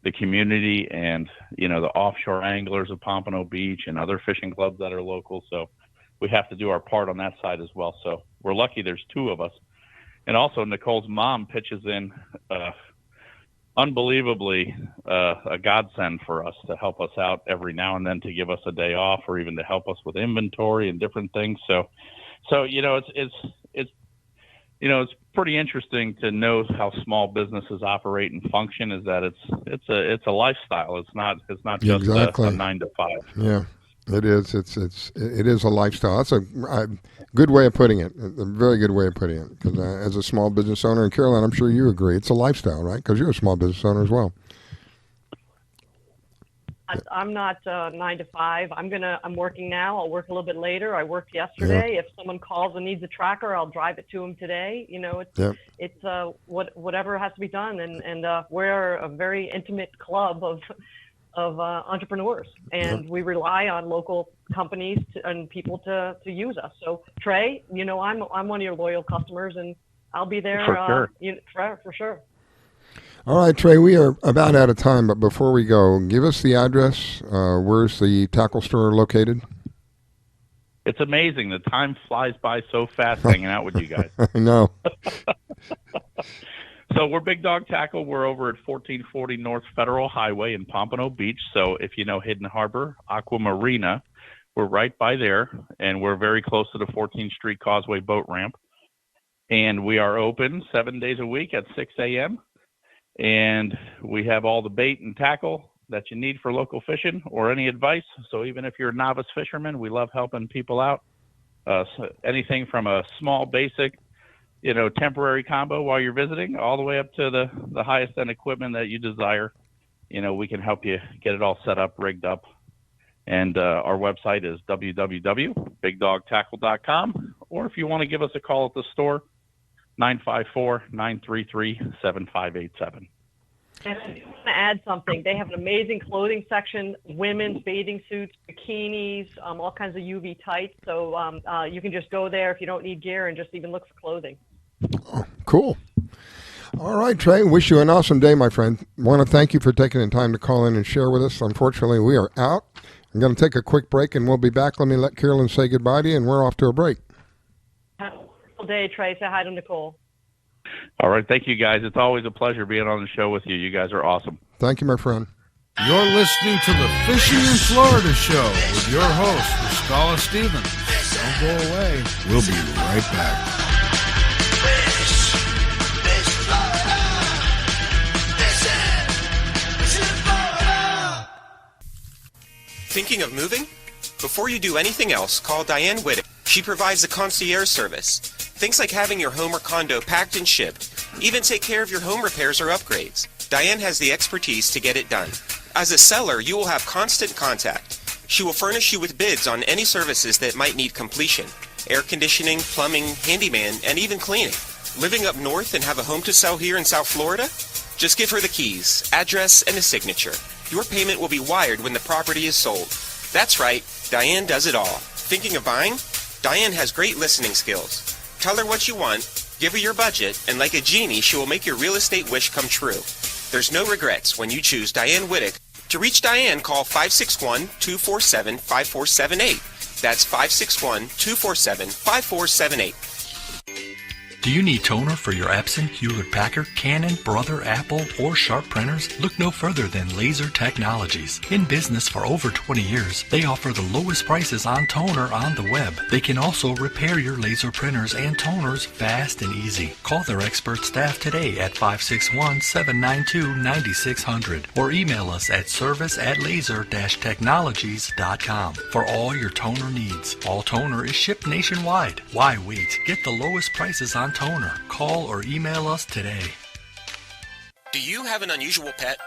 the community and, the offshore anglers of Pompano Beach and other fishing clubs that are local. So we have to do our part on that side as well. So we're lucky there's two of us. And also Nicole's mom pitches in unbelievably a godsend for us to help us out every now and then, to give us a day off, or even to help us with inventory and different things. So it's pretty interesting to know how small businesses operate and function. Is that it's a lifestyle. It's not just exactly. a 9 to 5. Yeah. It is. It is a lifestyle. That's a good way of putting it. A very good way of putting it. Because as a small business owner, and Carolyn, I'm sure you agree, it's a lifestyle, right? Because you're a small business owner as well. I'm not 9 to 5. I'm working now. I'll work a little bit later. I worked yesterday. If someone calls and needs a tracker, I'll drive it to them today. It's whatever has to be done. And we're a very intimate club of entrepreneurs, and we rely on local companies and people to use us. So Trae, I'm one of your loyal customers, and I'll be there for sure. All right, Trae, we are about out of time, but before we go, give us the address. Where's the tackle store located? It's amazing. The time flies by so fast hanging out with you guys. I know. So we're Big Dog Tackle. We're over at 1440 North Federal Highway in Pompano Beach. So if you know Hidden Harbor, Aqua Marina, we're right by there, and we're very close to the 14th Street Causeway boat ramp. And we are open 7 days a week at 6 a.m., and we have all the bait and tackle that you need for local fishing or any advice. So even if you're a novice fisherman, we love helping people out. So anything from a small, basic, temporary combo while you're visiting, all the way up to the highest end equipment that you desire. We can help you get it all set up, rigged up. And our website is www.bigdogtackle.com. Or if you want to give us a call at the store, 954-933-7587. And I do want to add something. They have an amazing clothing section, women's bathing suits, bikinis, all kinds of UV tights. So you can just go there if you don't need gear and just even look for clothing. Oh, cool. All right, Trae, wish you an awesome day, my friend. Want to thank you for taking the time to call in and share with us. Unfortunately, we are out. I'm going to take a quick break, and we'll be back. Let me let Carolyn say goodbye to you, and we're off to a break. Have a wonderful day, Trae. Say hi to Nicole. All right. Thank you, guys. It's always a pleasure being on the show with you. You guys are awesome. Thank you, my friend. You're listening to the Fishing in Florida show with your host, Scala Stevens. Don't go away. We'll be right back. Thinking of moving? Before you do anything else, call Diane Whittick. She provides a concierge service. Things like having your home or condo packed and shipped. Even take care of your home repairs or upgrades. Diane has the expertise to get it done. As a seller, you will have constant contact. She will furnish you with bids on any services that might need completion. Air conditioning, plumbing, handyman, and even cleaning. Living up north and have a home to sell here in South Florida? Just give her the keys, address, and a signature. Your payment will be wired when the property is sold. That's right, Diane does it all. Thinking of buying? Diane has great listening skills. Tell her what you want, give her your budget, and like a genie, she will make your real estate wish come true. There's no regrets when you choose Diane Whittick. To reach Diane, call 561-247-5478. That's 561-247-5478. Do you need toner for your Epson, Hewlett-Packard, Canon, Brother, Apple, or Sharp printers? Look no further than Laser Technologies. In business for over 20 years, they offer the lowest prices on toner on the web. They can also repair your laser printers and toners fast and easy. Call their expert staff today at 561-792-9600 or email us at service@laser-technologies.com for all your toner needs. All toner is shipped nationwide. Why wait? Get the lowest prices on toner. Call or email us today. Do you have an unusual pet?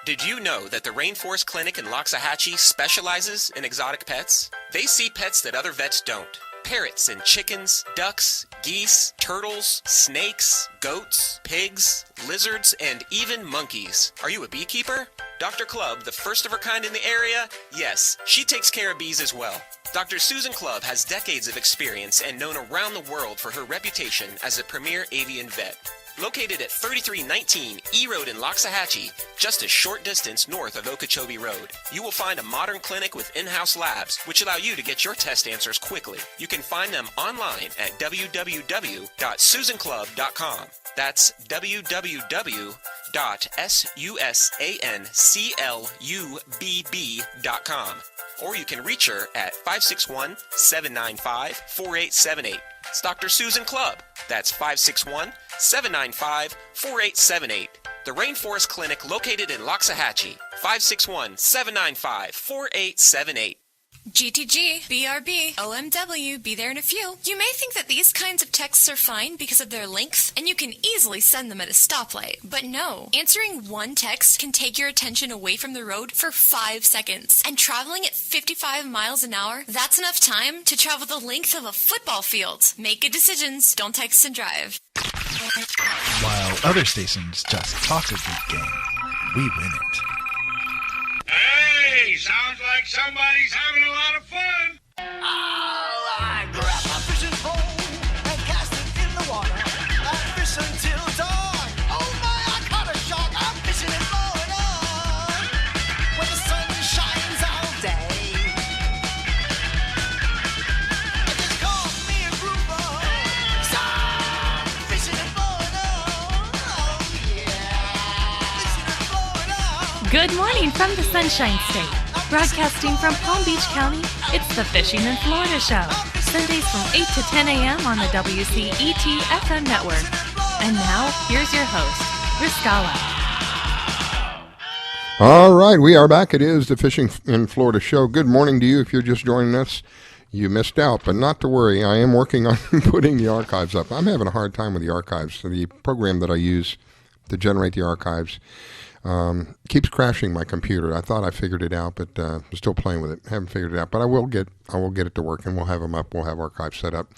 Did you know that the Rainforest Clinic in Loxahatchee specializes in exotic pets? They see pets that other vets don't. Parrots and chickens, ducks, geese, turtles, snakes, goats, pigs, lizards, and even monkeys. Are you a beekeeper? Dr. Clubb, the first of her kind in the area? Yes, she takes care of bees as well. Dr. Susan Clubb has decades of experience and known around the world for her reputation as a premier avian vet. Located at 3319 E Road in Loxahatchee, just a short distance north of Okeechobee Road, you will find a modern clinic with in-house labs, which allow you to get your test answers quickly. You can find them online at www.susanclubb.com. That's www.susanclubb.com. Or you can reach her at 561-795-4878. It's Dr. Susan Clubb. That's 561-795-4878. The Rainforest Clinic located in Loxahatchee. 561-795-4878. GTG, BRB, OMW, be there in a few. You may think that these kinds of texts are fine because of their length, and you can easily send them at a stoplight. But no, answering one text can take your attention away from the road for 5 seconds. And traveling at 55 miles an hour, that's enough time to travel the length of a football field. Make good decisions, don't text and drive. While other stations just talk a good game, we win it. Hey, sounds like somebody's having a lot of fun. I grab my fishing pole and cast it in the water. I fish until dawn. Oh my, I caught a shark. I'm fishing and blowing on. When the sun shines all day. It just calls me a grouper. So I'm fishing and blowing on. Oh yeah, fishing and blowing on. Good morning from the Sunshine State. Broadcasting from Palm Beach County, it's the Fishing in Florida Show. Sundays from 8 to 10 a.m. on the WCET FM network. And now, here's your host, Riscala. All right, we are back. It is the Fishing in Florida Show. Good morning to you. If you're just joining us, you missed out, but not to worry. I am working on putting the archives up. I'm having a hard time with the archives. So the program that I use to generate the archives keeps crashing my computer. I thought I figured it out, but I'm still playing with it. Haven't figured it out, but I will get it to work, and we'll have them up. We'll have archives set up.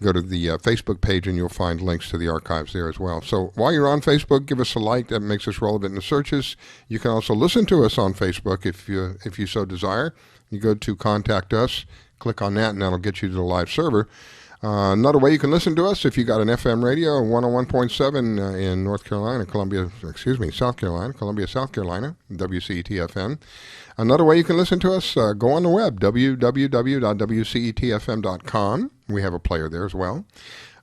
Go to the Facebook page, and you'll find links to the archives there as well. So while you're on Facebook, give us a like. That makes us relevant in the searches. You can also listen to us on Facebook if you so desire. You go to Contact Us, click on that, and that'll get you to the live server. Another way you can listen to us if you got an FM radio, 101.7 in South Carolina, Columbia, South Carolina, WCET-FM. Another way you can listen to us, go on the web, www.wcetfm.com. We have a player there as well.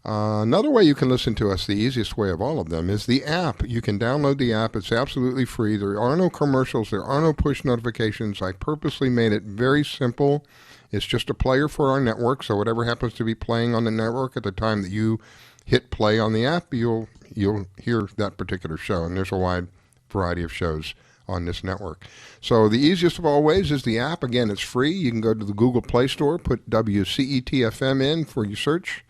Another way you can listen to us, the easiest way of all of them, is the app. You can download the app. It's absolutely free. There are no commercials. There are no push notifications. I purposely made it very simple. It's just a player for our network, so whatever happens to be playing on the network at the time that you hit play on the app, you'll hear that particular show, and there's a wide variety of shows on this network. So the easiest of all ways is the app. Again, it's free. You can go to the Google Play Store, put WCET-FM in for your search,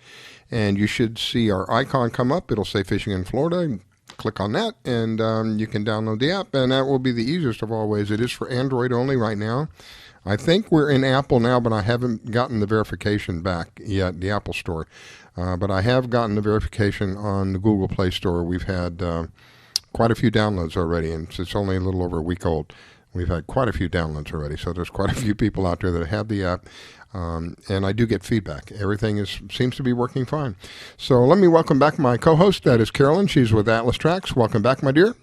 and you should see our icon come up. It'll say Fishing in Florida. Click on that, and you can download the app, and that will be the easiest of all ways. It is for Android only right now. I think we're in Apple now, but I haven't gotten the verification back yet, the Apple Store. But I have gotten the verification on the Google Play Store. We've had quite a few downloads already, and it's only a little over a week old. We've had quite a few downloads already, so there's quite a few people out there that have the app, and I do get feedback. Everything seems to be working fine. So let me welcome back my co-host. That is Carolyn. She's with Atlas Trax. Welcome back, my dear.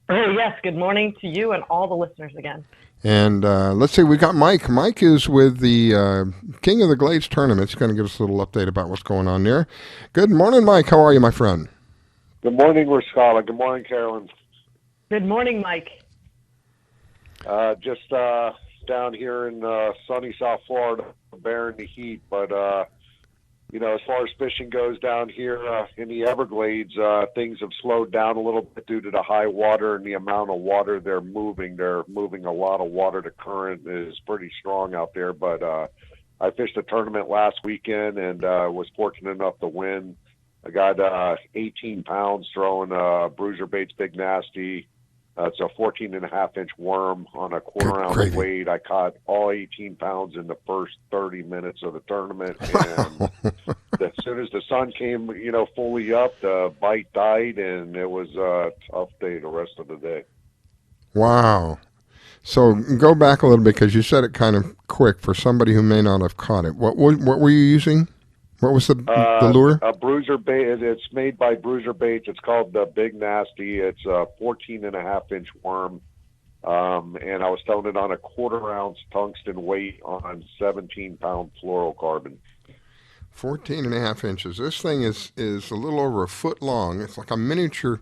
Oh, yes. Good morning to you and all the listeners again. And let's see, we got Mike. Mike is with the King of the Glades tournament. He's going to give us a little update about what's going on there. Good morning, Mike. How are you, my friend? Good morning, Riscala. Good morning, Carolyn. Good morning, Mike. Just down here in sunny South Florida, bearing the heat. But, as far as fishing goes down here in the Everglades, things have slowed down a little bit due to the high water and the amount of water they're moving. They're moving a lot of water. The current is pretty strong out there. But I fished a tournament last weekend and was fortunate enough to win. I got 18 pounds throwing bruiser baits, Big Nasty. It's a 14.5-inch worm on a quarter-ounce weight. I caught all 18 pounds in the first 30 minutes of the tournament. And as soon as the sun came, fully up, the bite died, and it was a tough day the rest of the day. Wow. So go back a little bit because you said it kind of quick for somebody who may not have caught it. What were you using? What was the lure? A bruiser bait. It's made by Bruiser Baits. It's called the Big Nasty. It's a 14.5-inch worm, and I was throwing it on a quarter-ounce tungsten weight on 17-pound fluorocarbon. 14.5 inches. This thing is a little over a foot long. It's like a miniature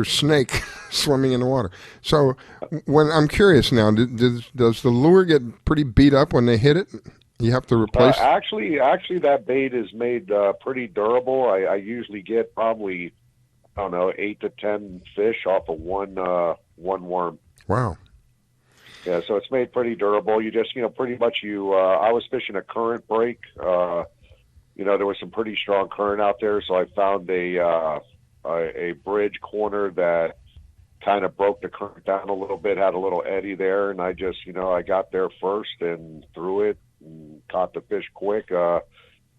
snake swimming in the water. So, when I'm curious now, does the lure get pretty beat up when they hit it? You have to replace. Actually, that bait is made pretty durable. I usually get probably, 8 to 10 fish off of one worm. Wow. Yeah, so it's made pretty durable. You just, pretty much I was fishing a current break. There was some pretty strong current out there, so I found a bridge corner that kind of broke the current down a little bit, had a little eddy there, and I just, I got there first and threw it and caught the fish quick.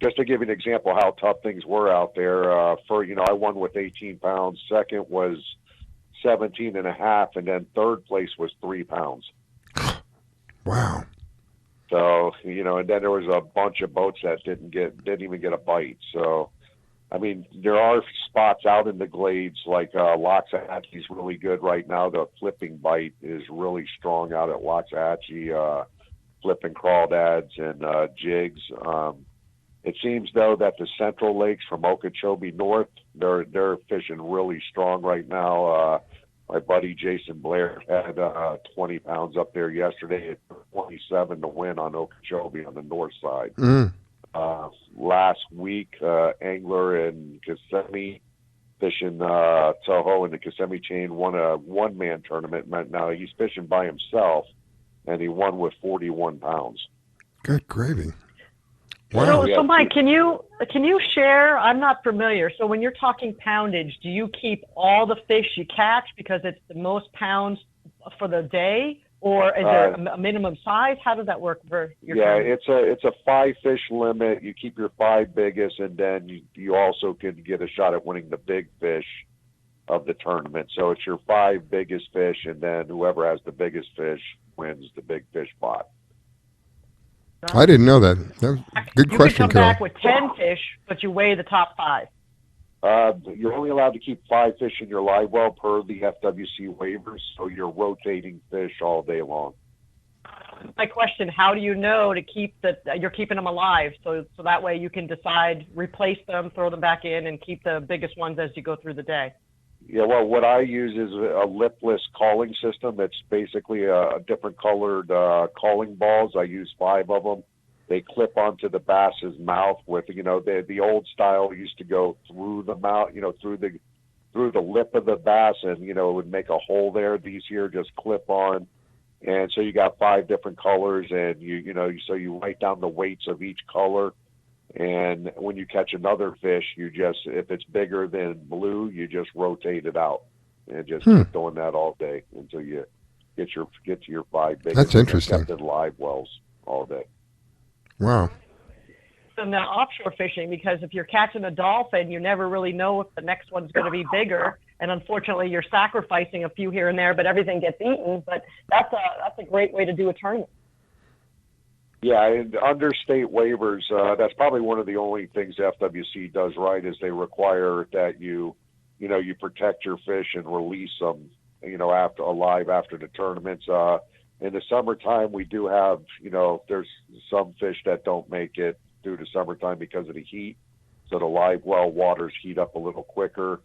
Just to give you an example how tough things were out there, I won with 18 pounds. Second was 17 and a half, and then third place was 3 pounds. Wow. So, and then there was a bunch of boats that didn't even get a bite. So, I mean, there are spots out in the glades like Loxahatchee is really good right now. The flipping bite is really strong out at Loxahatchee, flipping crawdads and jigs. It seems though that the central lakes from Okeechobee north, they're fishing really strong right now. My buddy Jason Blair had 20 pounds up there yesterday at 27 to win on Okeechobee on the north side. Last week, angler in Kissimmee fishing Toho in the Kissimmee chain won a one-man tournament. Now he's fishing by himself, and he won with 41 pounds. Good gravy. Wow. So Mike, can you share? I'm not familiar. So when you're talking poundage, do you keep all the fish you catch because it's the most pounds for the day, or is there a minimum size? How does that work for your? Yeah, poundage? it's a 5 fish limit. You keep your 5 biggest, and then you also can get a shot at winning the big fish of the tournament. So it's your 5 biggest fish, and then whoever has the biggest fish wins the big fish pot. I didn't know that. That was a good question, You can come Carol. back with 10 fish, but you weigh the top 5. You're only allowed to keep 5 fish in your live well per the FWC waivers, so you're rotating fish all day long. My question: how do you know to keep you're keeping them alive? So that way you can decide, replace them, throw them back in, and keep the biggest ones as you go through the day. Yeah, well, what I use is a lipless calling system. It's basically a different colored calling balls. I use 5 of them. They clip onto the bass's mouth with, the old style used to go through the mouth, through the lip of the bass, and it would make a hole there. These here just clip on, and so you got 5 different colors, and so you write down the weights of each color. And when you catch another fish, if it's bigger than blue, you just rotate it out and just keep doing that all day until you get to your 5 biggest. That's interesting. Kept in live wells all day. Wow. So now offshore fishing, because if you're catching a dolphin, you never really know if the next one's going to be bigger, and unfortunately, you're sacrificing a few here and there, but everything gets eaten. But that's a great way to do a tournament. Yeah, and under state waivers, that's probably one of the only things FWC does right is they require that you protect your fish and release them, after the tournaments. In the summertime, we do have, there's some fish that don't make it due to summertime because of the heat. So the live well waters heat up a little quicker.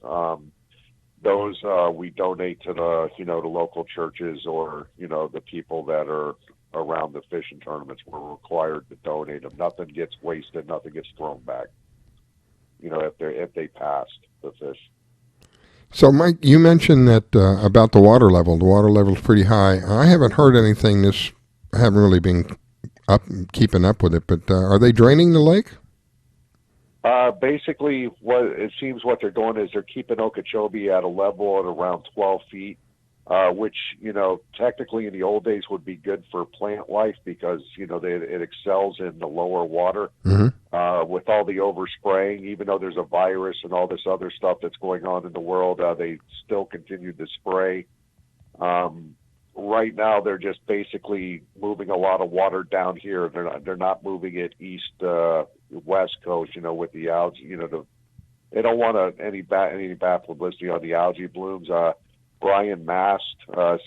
Those we donate to the local churches or, the people that are around the fishing tournaments. We're required to donate them. Nothing gets wasted. Nothing gets thrown back. If they passed the fish. So, Mike, you mentioned that about the water level. The water level is pretty high. I haven't heard anything. I haven't really been keeping up with it. But are they draining the lake? Basically, what they're doing is they're keeping Okeechobee at a level at around 12 feet. Which, technically in the old days would be good for plant life because, it excels in the lower water. With all the overspraying, even though there's a virus and all this other stuff that's going on in the world, they still continue to spray. Right now, they're just basically moving a lot of water down here. They're not moving it east, west coast, with the algae, they don't want any bad publicity on the algae blooms. Brian Mast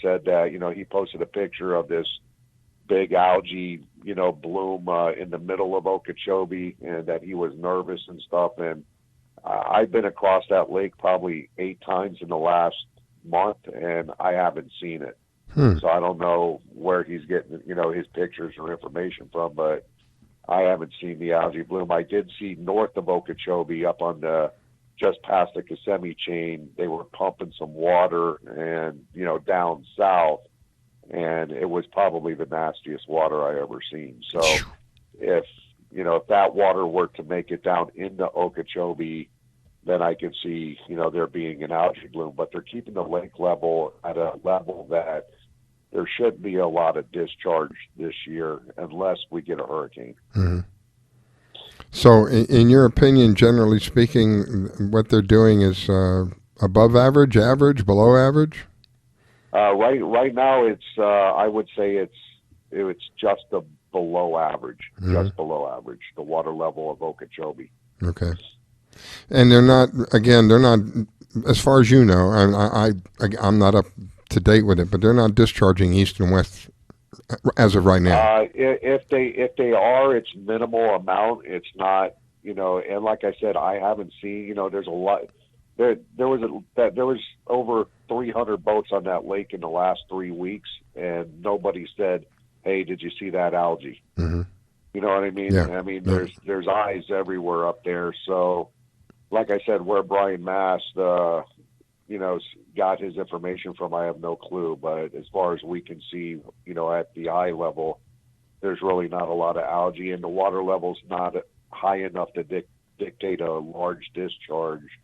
said that, he posted a picture of this big algae, bloom in the middle of Okeechobee and that he was nervous and stuff. And I've been across that lake probably 8 times in the last month and I haven't seen it. So I don't know where he's getting, his pictures or information from, but I haven't seen the algae bloom. I did see north of Okeechobee up on just past the Kissimmee chain, they were pumping some water and, down south. and it was probably the nastiest water I ever seen. So if that water were to make it down into Okeechobee, then I could see, there being an algae bloom. But they're keeping the lake level at a level that there shouldn't be a lot of discharge this year unless we get a hurricane. Mm-hmm. So in your opinion, generally speaking, what they're doing is above average, below average? Right now, it's I would say it's just below average, just below average, the water level of Okeechobee. Okay. And they're not, as far as you know, I'm not up to date with it, but they're not discharging east and west as of right now. If they are, it's minimal amount. It's not, and like I said, I haven't seen, there's a lot. There was over 300 boats on that lake in the last 3 weeks, and nobody said, "Hey, did you see that algae?" Mm-hmm. You know what I mean? Yeah. I mean, there's eyes everywhere up there. So, like I said, where Brian Mast, got his information from, I have no clue. But as far as we can see, at the eye level, there's really not a lot of algae, and the water level's not high enough to dictate a large discharge.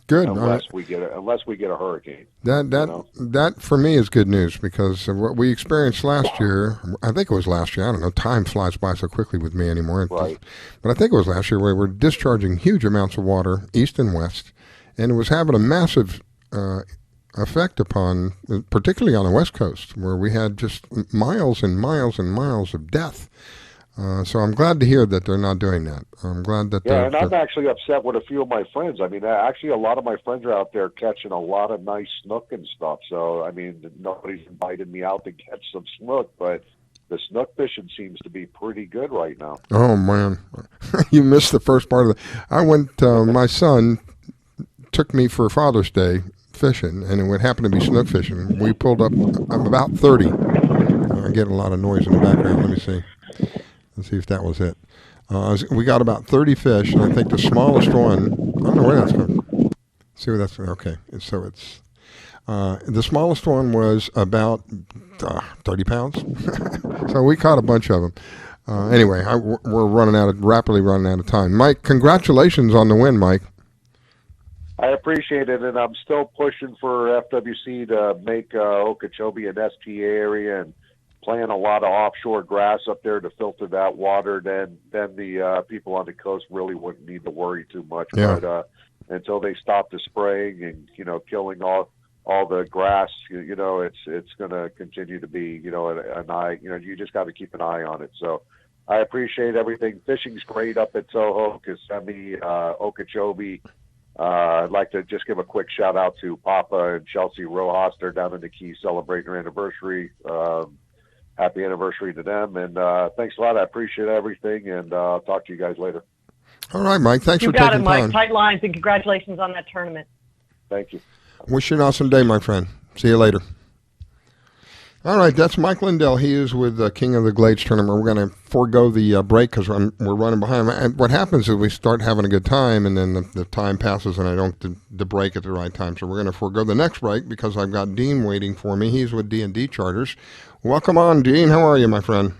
Good. Unless we get a hurricane. That for me is good news, because of what we experienced last year. I think it was last year. I don't know. Time flies by so quickly with me anymore. Right. But I think it was last year where we were discharging huge amounts of water east and west, and it was having a massive effect upon, particularly on the West Coast, where we had just miles and miles and miles of death. So I'm glad to hear that they're not doing that. I'm glad that and I'm actually upset with a few of my friends. I mean, actually, a lot of my friends are out there catching a lot of nice snook and stuff. So, I mean, nobody's invited me out to catch some snook, but the snook fishing seems to be pretty good right now. Oh, man. You missed the first part of it. I went, my son took me for Father's Day fishing, and it would happen to be snook fishing. We pulled up about 30. I get a lot of noise in the background. Let me see. Let's see if that was it. We got about 30 fish, and I think the smallest one, I don't know where that's going. See where that's, okay. So it's, the smallest one was about 30 pounds. So we caught a bunch of them. Anyway, we're rapidly running out of time. Mike, congratulations on the win, Mike. I appreciate it, and I'm still pushing for FWC to make Okeechobee an STA area and plant a lot of offshore grass up there to filter that water. Then the people on the coast really wouldn't need to worry too much. Yeah. But until they stop the spraying and killing all the grass, it's going to continue to be an eye. You just got to keep an eye on it. So I appreciate everything. Fishing's great up at Soho, Kissimmee, Okeechobee. I'd like to just give a quick shout out to Papa and Chelsea Rojas. They're down in the Keys celebrating their anniversary. Happy anniversary to them, and thanks a lot. I appreciate everything, and I'll talk to you guys later. All right, Mike. Thanks for taking time. You got it, Mike. Tight lines, and congratulations on that tournament. Thank you. Wish you an awesome day, my friend. See you later. All right, that's Mike Lendl. He is with King of the Glades tournament. We're going to forego the break because we're running behind. And what happens is we start having a good time, and then the time passes, and I don't get the break at the right time. So we're going to forego the next break because I've got Dean waiting for me. He's with D&D Charters. Welcome on, Dean. How are you, my friend?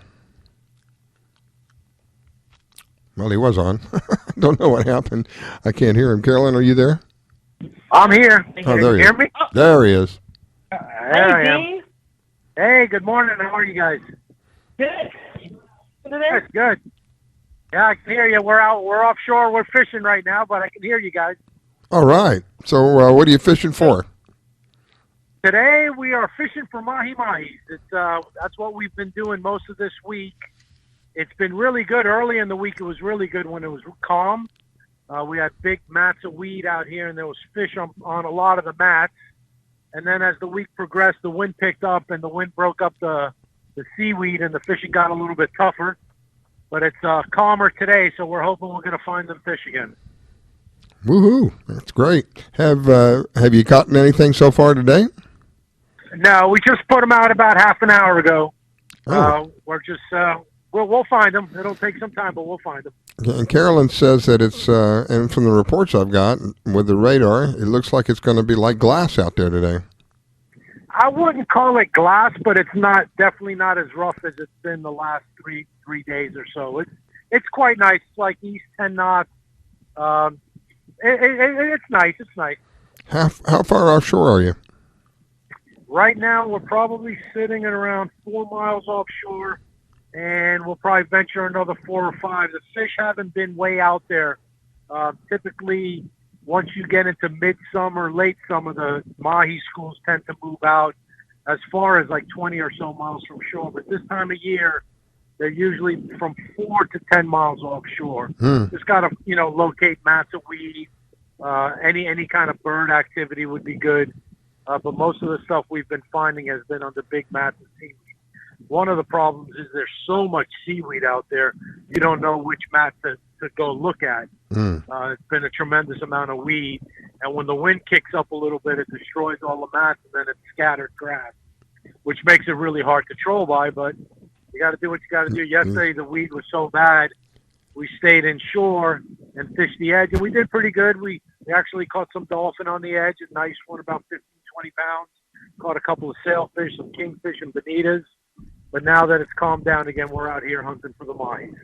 Well, he was on. Don't know what happened. I can't hear him. Carolyn, are you there? I'm here. Oh, there you hear me? There he is. There I am. Hey, good morning. How are you guys? Good. That's good. Yeah, I can hear you. We're offshore. We're fishing right now, but I can hear you guys. All right. So what are you fishing for? Today we are fishing for mahi-mahis. That's what we've been doing most of this week. It's been really good. Early in the week, it was really good when it was calm. We had big mats of weed out here, and there was fish on a lot of the mats. And then as the week progressed, the wind picked up, and the wind broke up the seaweed, and the fishing got a little bit tougher. But it's calmer today, so we're hoping we're going to find them fish again. Woohoo! That's great. Have you caught anything so far today? No, we just put them out about half an hour ago. Oh. We're just we'll find them. It'll take some time, but we'll find them. And Carolyn says that it's and from the reports I've got with the radar, it looks like it's going to be like glass out there today. I wouldn't call it glass, but it's definitely not as rough as it's been the last three days or so. It's quite nice. It's like east 10 knots. It's nice. It's nice. How far offshore are you? Right now, we're probably sitting at around 4 miles offshore, and we'll probably venture another 4 or 5. The fish haven't been way out there. Typically, once you get into midsummer, late summer, the mahi schools tend to move out as far as like 20 or so miles from shore. But this time of year, they're usually from 4 to 10 miles offshore. Just got to, locate mats of weed. Any kind of bird activity would be good. But most of the stuff we've been finding has been on the big mats of seaweed. One of the problems is there's so much seaweed out there, you don't know which mat to go look at. It's been a tremendous amount of weed. And when the wind kicks up a little bit, it destroys all the mats, and then it's scattered grass, which makes it really hard to troll by. But you got to do what you got to do. Yesterday, the weed was so bad, we stayed inshore and fished the edge, and we did pretty good. We actually caught some dolphin on the edge, a nice one, about 15, 20 pounds. Caught a couple of sailfish, some kingfish, and bonitas. But now that it's calmed down again, we're out here hunting for the mahis.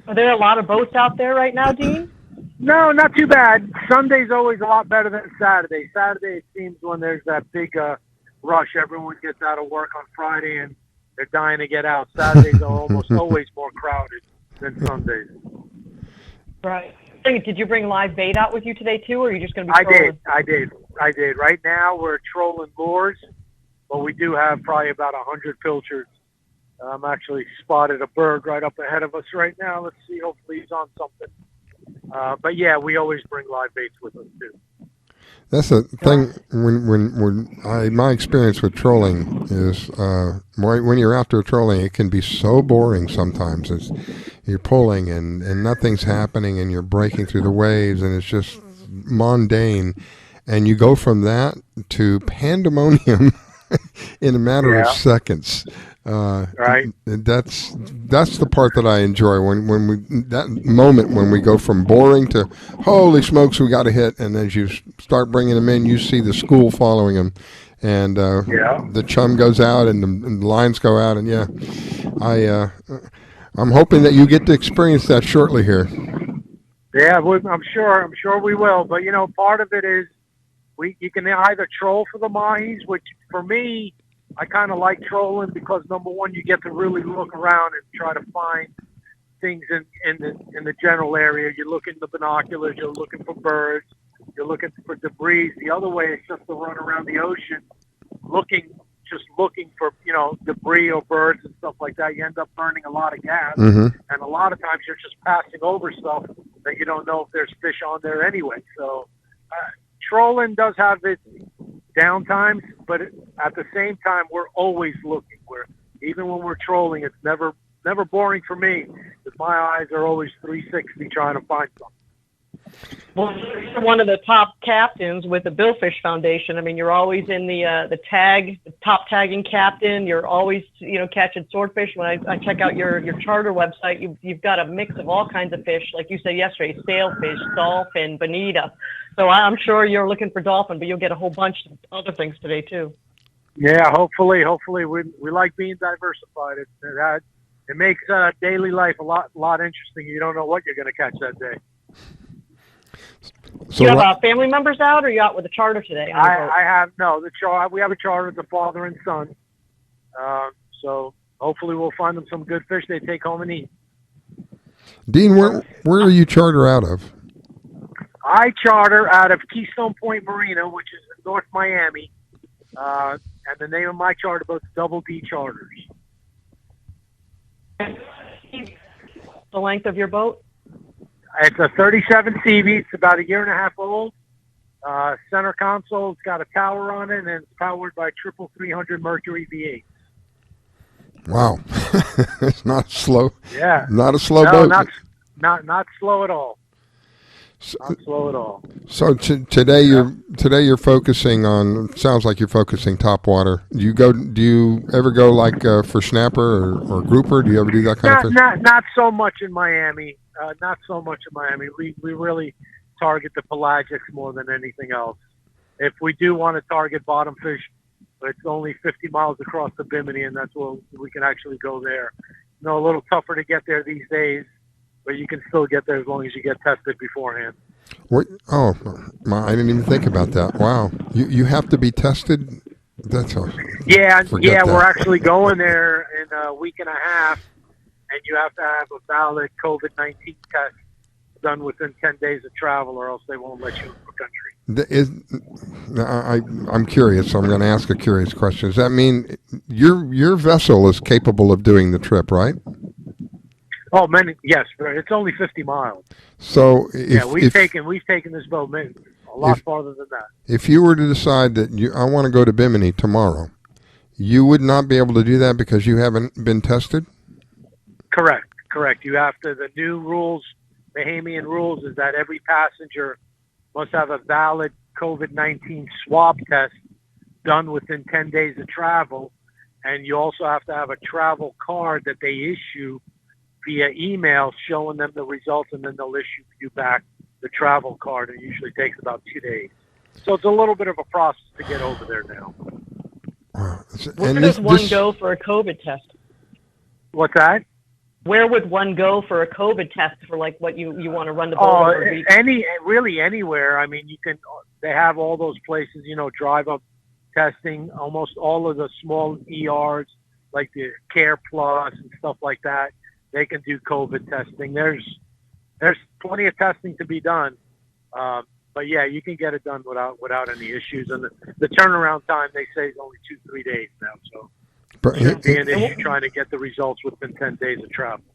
Are there a lot of boats out there right now, Dean? No, not too bad. Sunday's always a lot better than Saturday. Saturday, it seems, when there's that big rush, everyone gets out of work on Friday and they're dying to get out. Saturdays are almost always more crowded than Sundays. Right. Did you bring live bait out with you today, too, or are you just going to be trolling? I did. Right now, we're trolling lures, but we do have probably about 100 pilchards. I'm actually spotted a bird right up ahead of us right now. Let's see. Hopefully he's on something. But yeah, we always bring live baits with us too. That's the thing. My experience with trolling is when you're out there trolling, it can be so boring sometimes. You're pulling and nothing's happening, and you're breaking through the waves, and it's just mundane. And you go from that to pandemonium in a matter of seconds. Right. That's the part that I enjoy that moment when we go from boring to holy smokes, we got a hit, and as you start bringing them in, you see the school following them, and the chum goes out and the lines go out, and I'm hoping that you get to experience that shortly here. Yeah, I'm sure we will. But part of it is you can either troll for the mahis, which for me, I kind of like trolling because, number one, you get to really look around and try to find things in the general area. You're looking at the binoculars, you're looking for birds, you're looking for debris. The other way is just to run around the ocean looking for, debris or birds and stuff like that. You end up burning a lot of gas. And a lot of times you're just passing over stuff that you don't know if there's fish on there anyway. So trolling does have its downtimes, but at the same time, we're always looking. Even when we're trolling, it's never boring for me because my eyes are always 360 trying to find something. Well, you're one of the top captains with the Billfish Foundation. I mean, you're always in the top tagging captain. You're always, catching swordfish. When I check out your charter website, you've got a mix of all kinds of fish, like you said yesterday, sailfish, dolphin, bonita. So I'm sure you're looking for dolphin, but you'll get a whole bunch of other things today too. Yeah, hopefully we like being diversified. It makes daily life a lot interesting. You don't know what you're going to catch that day. So you have family members out, or are you out with a charter today? I have we have a charter with the father and son. So hopefully we'll find them some good fish they take home and eat. Dean, where are you charter out of? I charter out of Keystone Point Marina, which is in North Miami. And the name of my charter boat is Double D Charters. The length of your boat? It's a 37 CV. It's about 1.5 years old. Center console. It's got a tower on it, and it's powered by 300 Mercury V8. Wow, it's not slow. Yeah, not a slow boat. Not slow at all. Not slow at all. So today you're focusing on. Sounds like you're focusing top water. Do you ever go like for snapper or grouper? Do you ever do that kind of thing? Not so much in Miami. Not so much in Miami. We really target the pelagics more than anything else. If we do want to target bottom fish, but it's only 50 miles across the Bimini, and that's where we can actually go there. A little tougher to get there these days, but you can still get there as long as you get tested beforehand. What? Oh, I didn't even think about that. Wow, you have to be tested. That's all. Yeah, Forget that. we're actually going there in a week and a half, and you have to have a valid COVID-19 test done within 10 days of travel, or else they won't let you in the country. I'm curious, so I'm going to ask a curious question. Does that mean your vessel is capable of doing the trip, right? Oh, yes, it's only 50 miles. So we've taken this boat a lot farther than that. If you were to decide that I want to go to Bimini tomorrow, you would not be able to do that because you haven't been tested? Correct. You have to. The new rules, Bahamian rules, is that every passenger must have a valid COVID-19 swab test done within 10 days of travel, and you also have to have a travel card that they issue via email showing them the results, and then they'll issue you back the travel card. It usually takes about 2 days. So it's a little bit of a process to get over there now. Where does one go for a COVID test? What's that? Where would one go for a COVID test for like what you want to run the boat over? Really anywhere. I mean, they have all those places, drive up testing, almost all of the small ERs, like the Care Plus and stuff like that. They can do COVID testing. There's plenty of testing to be done. But yeah, you can get it done without any issues. And the turnaround time, they say, is only 2-3 days now. So it shouldn't be an issue trying to get the results within 10 days of travel.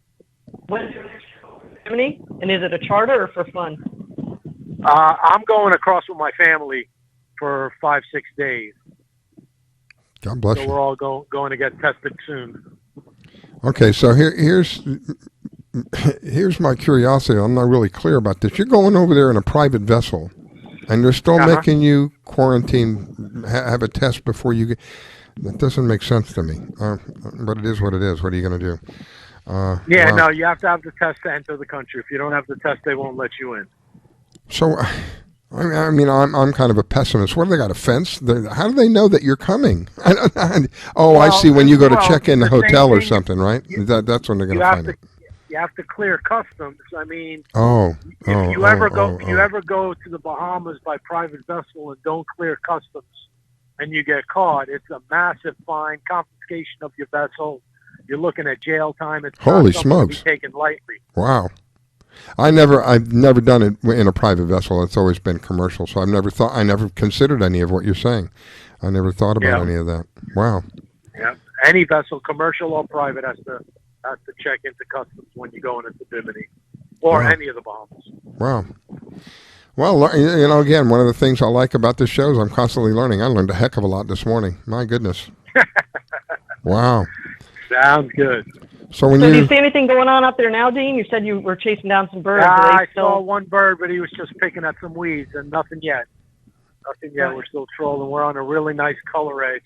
When's your Germany? And is it a charter or for fun? I'm going across with my family for 5-6 days. God bless you. So we're all going to get tested soon. Okay, so here's my curiosity. I'm not really clear about this. You're going over there in a private vessel, and they're still making you quarantine, have a test before you get. That doesn't make sense to me. But it is what it is. What are you going to do? No, you have to have the test to enter the country. If you don't have the test, they won't let you in. So, I mean, I'm kind of a pessimist. What do they got, a fence? How do they know that you're coming? I see. When you go to check in the hotel or something, right? That's when they're going to find it. You have to clear customs. I mean, if you ever go to the Bahamas by private vessel and don't clear customs, and you get caught, it's a massive fine, confiscation of your vessel. You're looking at jail time. It's holy not smokes, to be taken lightly. Wow. I've never done it in a private vessel. It's always been commercial. So I never considered any of what you're saying. I never thought about any of that. Wow. Yeah. Any vessel, commercial or private, has to check into customs when you're going into Bimini or any of the Bahamas. Wow. Well, again, one of the things I like about this show is I'm constantly learning. I learned a heck of a lot this morning. My goodness. Wow. Sounds good. So do you see anything going on up there now, Dean? You said you were chasing down some birds. I saw one bird, but he was just picking at some weeds, and nothing yet. We're still trolling. We're on a really nice color edge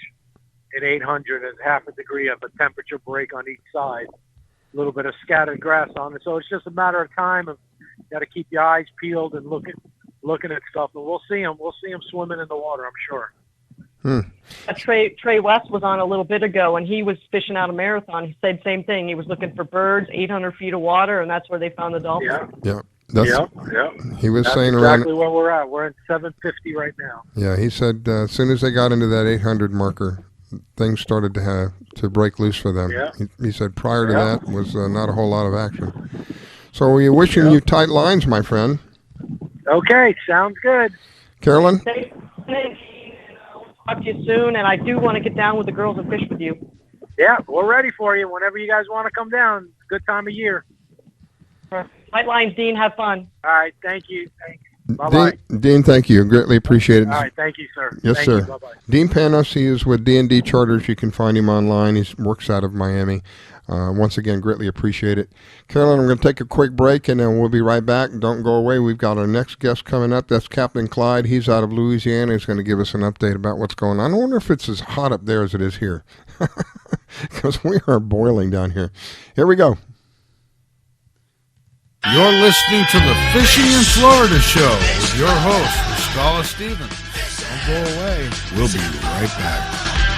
at 800. There's half a degree of a temperature break on each side. A little bit of scattered grass on it. So it's just a matter of time. You got to keep your eyes peeled and looking at stuff. And we'll see them. We'll see them swimming in the water, I'm sure. Trae West was on a little bit ago, and he was fishing out a marathon. He said same thing. He was looking for birds, 800 feet of water, and that's where they found the dolphins. Yeah. He was that's saying exactly around where we're at. We're at 750 right now. Yeah, he said as soon as they got into that 800 marker, things started to break loose for them. Yeah. He said prior to that was not a whole lot of action. So we're wishing you tight lines, my friend. Okay, sounds good. Carolyn? Talk to you soon, and I do want to get down with the girls and fish with you. Yeah, we're ready for you whenever you guys want to come down. It's a good time of year. Tight lines, Dean. Have fun. All right, thank you. Thanks. Bye-bye. Dean, thank you. Greatly appreciate it. All right, thank you, sir. Yes, thank sir. You. Bye-bye. Dean Panos, he is with D&D Charters. You can find him online. He works out of Miami. Once again, greatly appreciate it. Carolyn, I'm going to take a quick break, and then we'll be right back. Don't go away. We've got our next guest coming up. That's Captain Clyde. He's out of Louisiana. He's going to give us an update about what's going on. I wonder if it's as hot up there as it is here, because we are boiling down here. Here we go. You're listening to the Fishing in Florida show with your host, Scala Stevens. Don't go away. We'll be right back.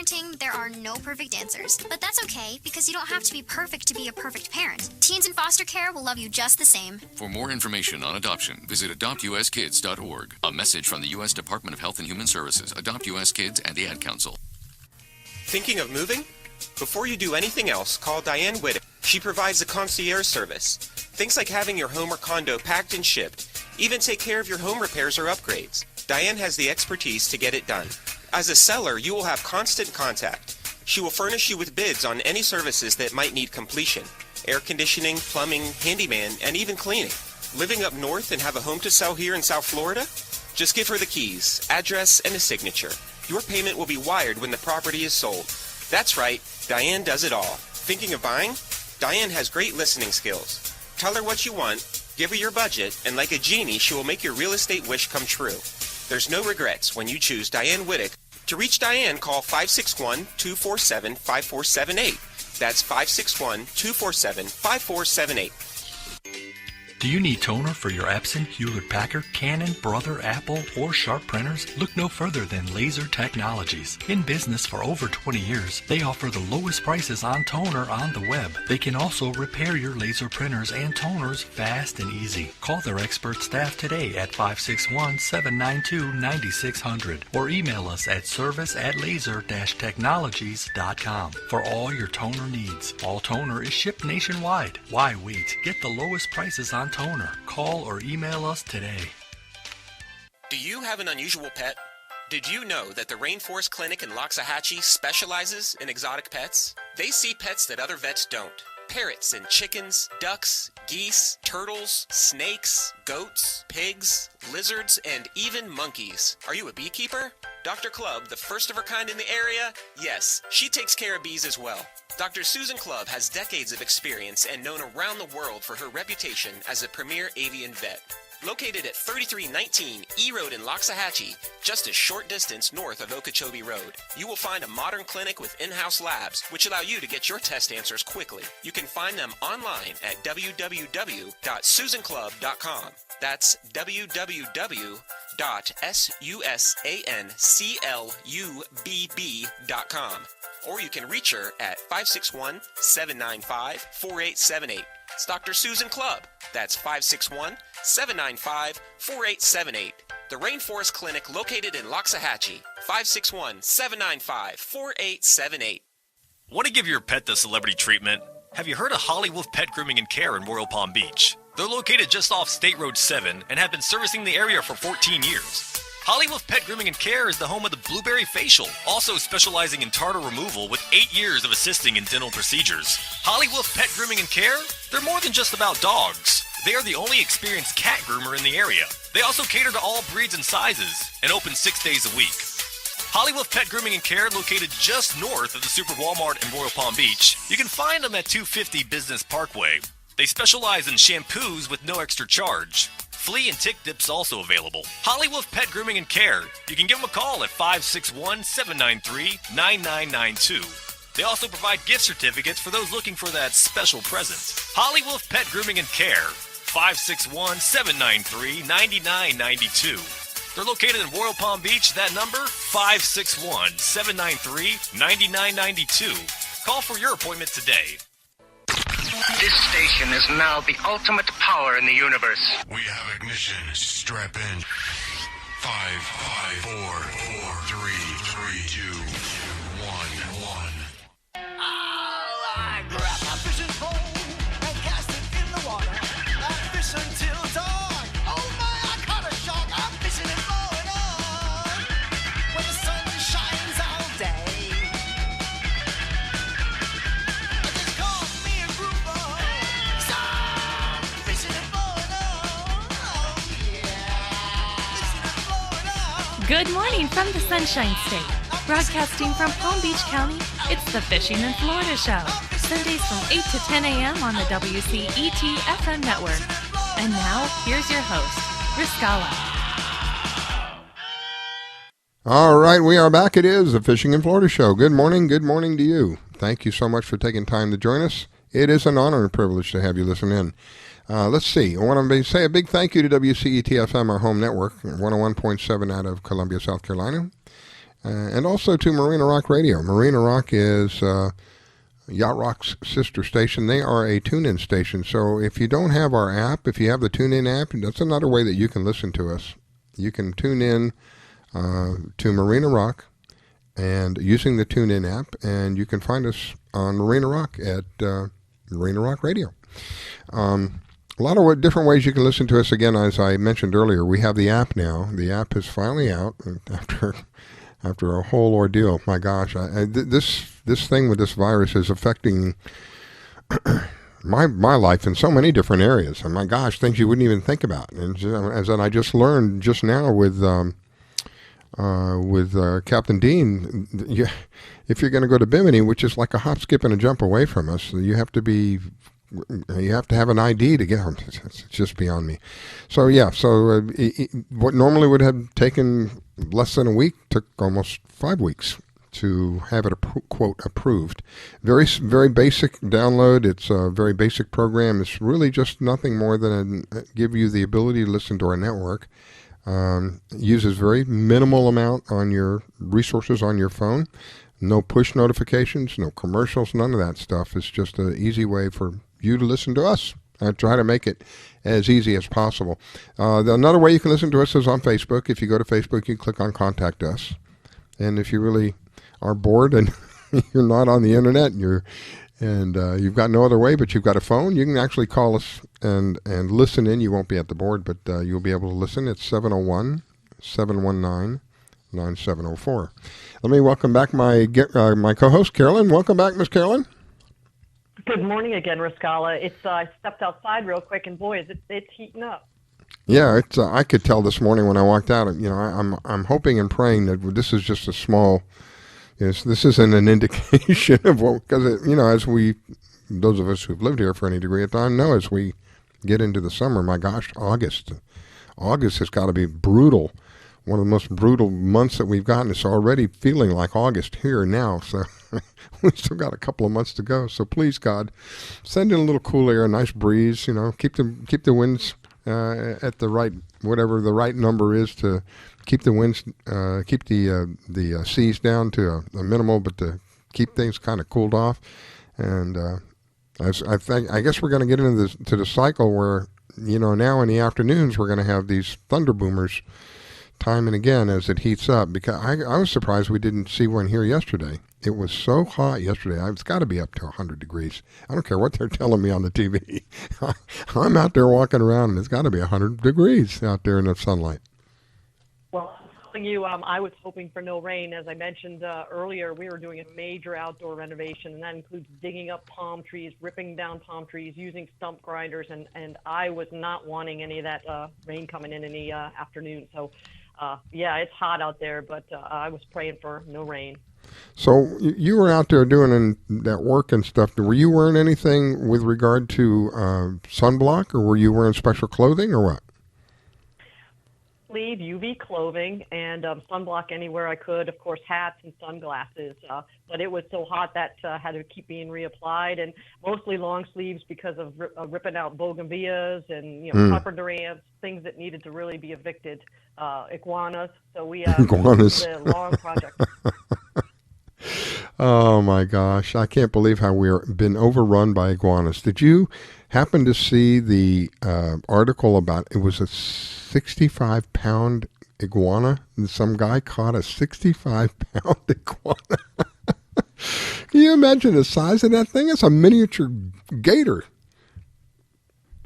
parenting, there are no perfect answers, but that's okay because you don't have to be perfect to be a perfect parent. Teens in foster care will love you just the same. For more information on adoption, visit adoptuskids.org. A message from the U.S. Department of Health and Human Services, Adopt U.S. Kids, and the Ad Council. Thinking of moving? Before you do anything else, call Diane Whittick. She provides a concierge service. Things like having your home or condo packed and shipped. Even take care of your home repairs or upgrades. Diane has the expertise to get it done. As a seller, you will have constant contact. She will furnish you with bids on any services that might need completion. Air conditioning, plumbing, handyman, and even cleaning. Living up north and have a home to sell here in South Florida? Just give her the keys, address, and a signature. Your payment will be wired when the property is sold. That's right, Diane does it all. Thinking of buying? Diane has great listening skills. Tell her what you want, give her your budget, and like a genie, she will make your real estate wish come true. There's no regrets when you choose Diane Whittick. To reach Diane, call 561-247-5478. That's 561-247-5478. Do you need toner for your Epson, Hewlett-Packard, Canon, Brother, Apple, or Sharp printers? Look no further than Laser Technologies. In business for over 20 years, they offer the lowest prices on toner on the web. They can also repair your laser printers and toners fast and easy. Call their expert staff today at 561-792-9600 or email us at service@laser-technologies.com for all your toner needs. All toner is shipped nationwide. Why wait? Get the lowest prices on toner. Call or email us today. Do you have an unusual pet? Did you know that the Rainforest Clinic in Loxahatchee specializes in exotic pets? They see pets that other vets don't. Parrots and chickens, ducks, geese, turtles, snakes, goats, pigs, lizards, and even monkeys. Are you a beekeeper? Dr. Club, the first of her kind in the area? Yes, she takes care of bees as well. Dr. Susan Club has decades of experience and known around the world for her reputation as a premier avian vet. Located at 3319 E Road in Loxahatchee, just a short distance north of Okeechobee Road, you will find a modern clinic with in-house labs, which allow you to get your test answers quickly. You can find them online at www.susanclub.com. That's www.susanclub.com. Or you can reach her at 561-795-4878. It's Dr. Susan Club. That's 561-795-4878. The Rainforest Clinic located in Loxahatchee. 561-795-4878. Want to give your pet the celebrity treatment? Have you heard of Hollywood Pet Grooming and Care in Royal Palm Beach? They're located just off State Road 7 and have been servicing the area for 14 years. Hollywood Pet Grooming and Care is the home of the Blueberry Facial, also specializing in tartar removal with 8 years of assisting in dental procedures. Hollywood Pet Grooming and Care? They're more than just about dogs. They are the only experienced cat groomer in the area. They also cater to all breeds and sizes and open 6 days a week. Hollywood Pet Grooming and Care, located just north of the Super Walmart in Royal Palm Beach. You can find them at 250 Business Parkway. They specialize in shampoos with no extra charge. Flea and tick dips also available. Hollywood Pet Grooming and Care. You can give them a call at 561-793-9992. They also provide gift certificates for those looking for that special present. Hollywood Pet Grooming and Care. 561-793-9992. They're located in Royal Palm Beach. That number, 561-793-9992. Call for your appointment today. This station is now the ultimate power in the universe. We have ignition. Strap in. 5, 4, 3, 2, 1. I grab my fishing pole and cast it in the water. I fish until dawn. Oh my, I caught a shark. I'm fishing and blowing on. When the sun shines all day. I just call me a grouper. So I'm fishing and blowing on. Oh yeah. Fishing and blowing on. Good morning from the Sunshine State. Broadcasting from Palm Beach County, it's the Fishing in Florida Show. Sundays from 8 to 10 a.m. on the WCET FM network. And now, here's your host, Riscala. All right, we are back. It is the Fishing in Florida Show. Good morning to you. Thank you so much for taking time to join us. It is an honor and privilege to have you listen in. Let's see. I want to say a big thank you to WCET FM, our home network, 101.7 out of Columbia, South Carolina. and also to Marina Rock Radio. Marina Rock is Yacht Rock's sister station. They are a tune-in station. So if you don't have our app, if you have the tune-in app, that's another way that you can listen to us. You can tune in to Marina Rock and using the tune-in app, and you can find us on Marina Rock at Marina Rock Radio. A lot of different ways you can listen to us. Again, as I mentioned earlier, we have the app now. The app is finally out after a whole ordeal. My gosh, this thing with this virus is affecting my life in so many different areas. And my gosh, things you wouldn't even think about. And as I just learned just now with Captain Dean, if you're going to go to Bimini, which is like a hop, skip, and a jump away from us, you have to have an ID to get home. It's just beyond me. So yeah, what normally would have taken less than a week took almost 5 weeks to have it quote approved. Very, very basic download. It's a very basic program. It's really just nothing more than give you the ability to listen to our network. Uses very minimal amount on your resources on your phone. No push notifications, no commercials, none of that stuff. It's just an easy way for you to listen to us. I try to make it as easy as possible. Another way you can listen to us is on Facebook. If you go to Facebook, you click on Contact Us. And if you really are bored and you're not on the internet and you've got no other way, but you've got a phone, you can actually call us and listen in. You won't be at the board, but you'll be able to listen. It's 701-719-9704. Let me welcome back my co-host, Carolyn. Welcome back, Miss Carolyn. Good morning again, Rascala. I stepped outside real quick, and boy, it's heating up. Yeah, it's. I could tell this morning when I walked out. I'm hoping and praying that this is just a small. This isn't an indication of what, because as those of us who've lived here for any degree of time know, as we get into the summer, my gosh, August has got to be brutal. One of the most brutal months that we've gotten. It's already feeling like August here now, so we've still got a couple of months to go. So please, God, send in a little cool air, a nice breeze. Keep the winds at the right, whatever the right number is to keep the winds, keep the seas down to a minimal, but to keep things kind of cooled off. And I guess we're going to get into the cycle where now in the afternoons we're going to have these thunder boomers time and again as it heats up, because I was surprised we didn't see one here yesterday. It was so hot yesterday. It's got to be up to 100 degrees. I don't care what they're telling me on the TV. I'm out there walking around, and it's got to be 100 degrees out there in the sunlight. Well, I was hoping for no rain. As I mentioned earlier, we were doing a major outdoor renovation, and that includes digging up palm trees, ripping down palm trees, using stump grinders, and I was not wanting any of that rain coming in the afternoon. So, yeah, it's hot out there, but I was praying for no rain. So you were out there doing that work and stuff. Were you wearing anything with regard to sunblock, or were you wearing special clothing, or what? Sleeve, UV clothing, and sunblock anywhere I could. Of course, hats and sunglasses. But it was so hot that had to keep being reapplied, and mostly long sleeves because of ripping out bougainvilleas and carpenter ants, things that needed to really be evicted. Iguanas. So we iguanas. It was a long project. Oh my gosh, I can't believe how we've been overrun by iguanas. Did you happen to see the article about, it was a 65-pound iguana, and some guy caught a 65-pound iguana? Can you imagine the size of that thing? It's a miniature gator.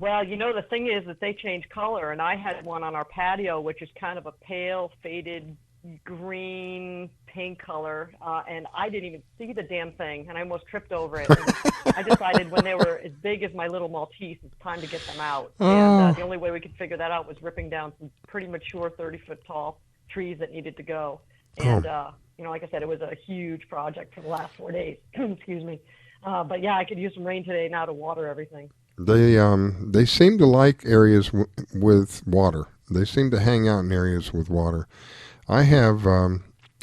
Well, the thing is that they change color, and I had one on our patio, which is kind of a pale, faded green, pink color, and I didn't even see the damn thing, and I almost tripped over it. I decided when they were as big as my little Maltese, it's time to get them out. And the only way we could figure that out was ripping down some pretty mature 30-foot tall trees that needed to go. And, like I said, it was a huge project for the last 4 days. Excuse me. But, yeah, I could use some rain today now to water everything. They seem to like areas with water. They seem to hang out in areas with water. I have,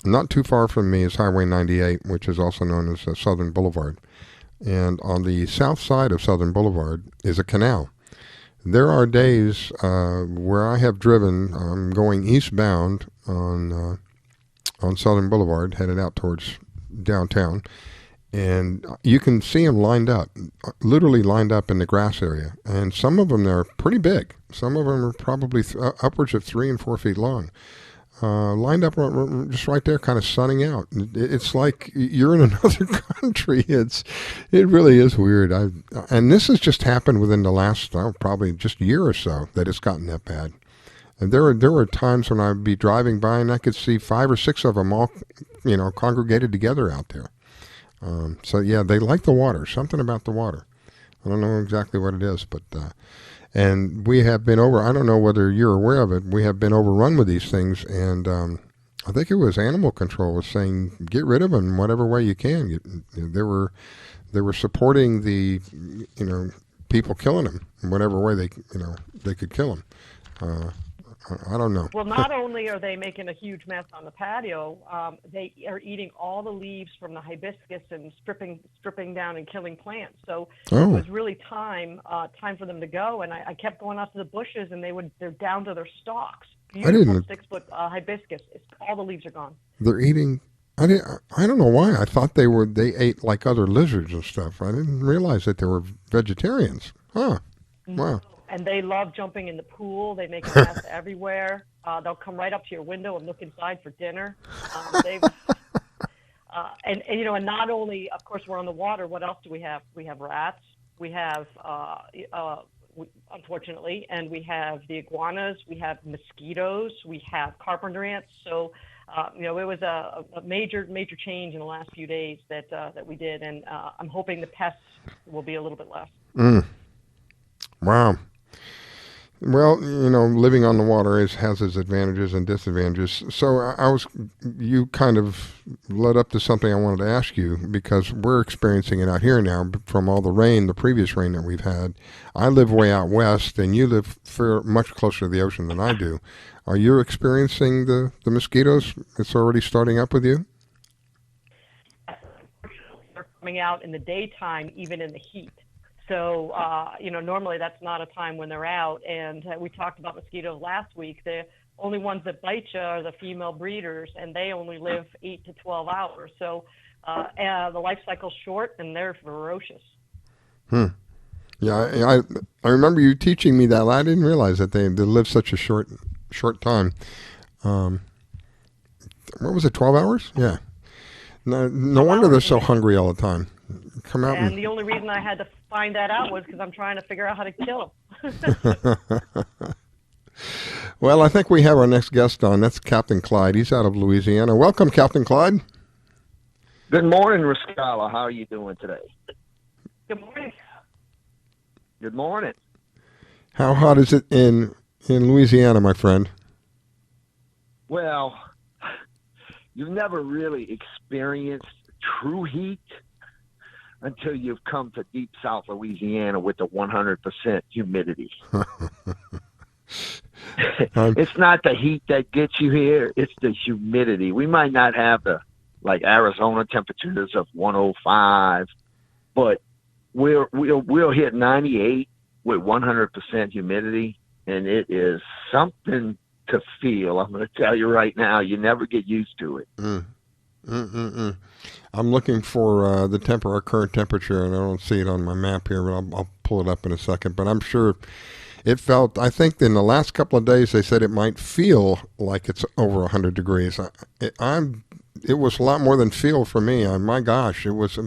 not too far from me is Highway 98, which is also known as Southern Boulevard. And on the south side of Southern Boulevard is a canal. There are days where I have driven, going eastbound on on Southern Boulevard, headed out towards downtown. And you can see them lined up, literally lined up in the grass area. And some of them are pretty big. Some of them are probably upwards of 3 and 4 feet long. Lined up just right there, kind of sunning out. It's like you're in another country. It really is weird. And this has just happened within the last probably just year or so that it's gotten that bad. And there were times when I'd be driving by and I could see 5 or 6 of them all, congregated together out there. So yeah, they like the water. Something about the water. I don't know exactly what it is, but and we have been I don't know whether you're aware of it. We have been overrun with these things, and I think it was Animal Control was saying get rid of them in whatever way you can. They were supporting the people killing them in whatever way they could kill them. I don't know. Well, not only are they making a huge mess on the patio, they are eating all the leaves from the hibiscus and stripping down and killing plants. So it was really time for them to go. And I kept going out to the bushes, and they're down to their stalks. Beautiful 6-foot hibiscus. All the leaves are gone. They're eating. I don't know why. I thought they ate like other lizards and stuff. I didn't realize that they were vegetarians. Huh. Wow. And they love jumping in the pool. They make a mess everywhere. They'll come right up to your window and look inside for dinner. And not only, of course, we're on the water. What else do we have? We have rats. We have, unfortunately, and we have the iguanas. We have mosquitoes. We have carpenter ants. So, it was a major change in the last few days that we did. And I'm hoping the pests will be a little bit less. Wow. Well, living on the water has its advantages and disadvantages. So you kind of led up to something I wanted to ask you, because we're experiencing it out here now from all the previous rain that we've had. I live way out west, and you live much closer to the ocean than I do. Are you experiencing the mosquitoes? It's already starting up with you? They're coming out in the daytime, even in the heat. So, normally that's not a time when they're out. And we talked about mosquitoes last week. The only ones that bite you are the female breeders, and they only live 8 to 12 hours. So the life cycle's short, and they're ferocious. Yeah, I remember you teaching me that. I didn't realize that they live such a short time. What was it, 12 hours? Yeah. No wonder they're so hungry all the time. Come out and the only reason I had to find that out was because I'm trying to figure out how to kill them. Well, I think we have our next guest on. That's Captain Clyde. He's out of Louisiana. Welcome, Captain Clyde. Good morning, Rascala. How are you doing today? Good morning. Good morning. How hot is it in Louisiana, my friend? Well, you've never really experienced true heat until you've come to deep South Louisiana with the 100% humidity. It's not the heat that gets you here, it's the humidity. We might not have the Arizona temperatures of 105, but we'll hit 98 with 100% humidity, and it is something to feel. I'm going to tell you right now, you never get used to it. I'm looking for our current temperature, and I don't see it on my map here, but I'll pull it up in a second. But I'm sure it felt, I think in the last couple of days, they said it might feel like it's over 100 degrees. It was a lot more than feel for me. My gosh, it was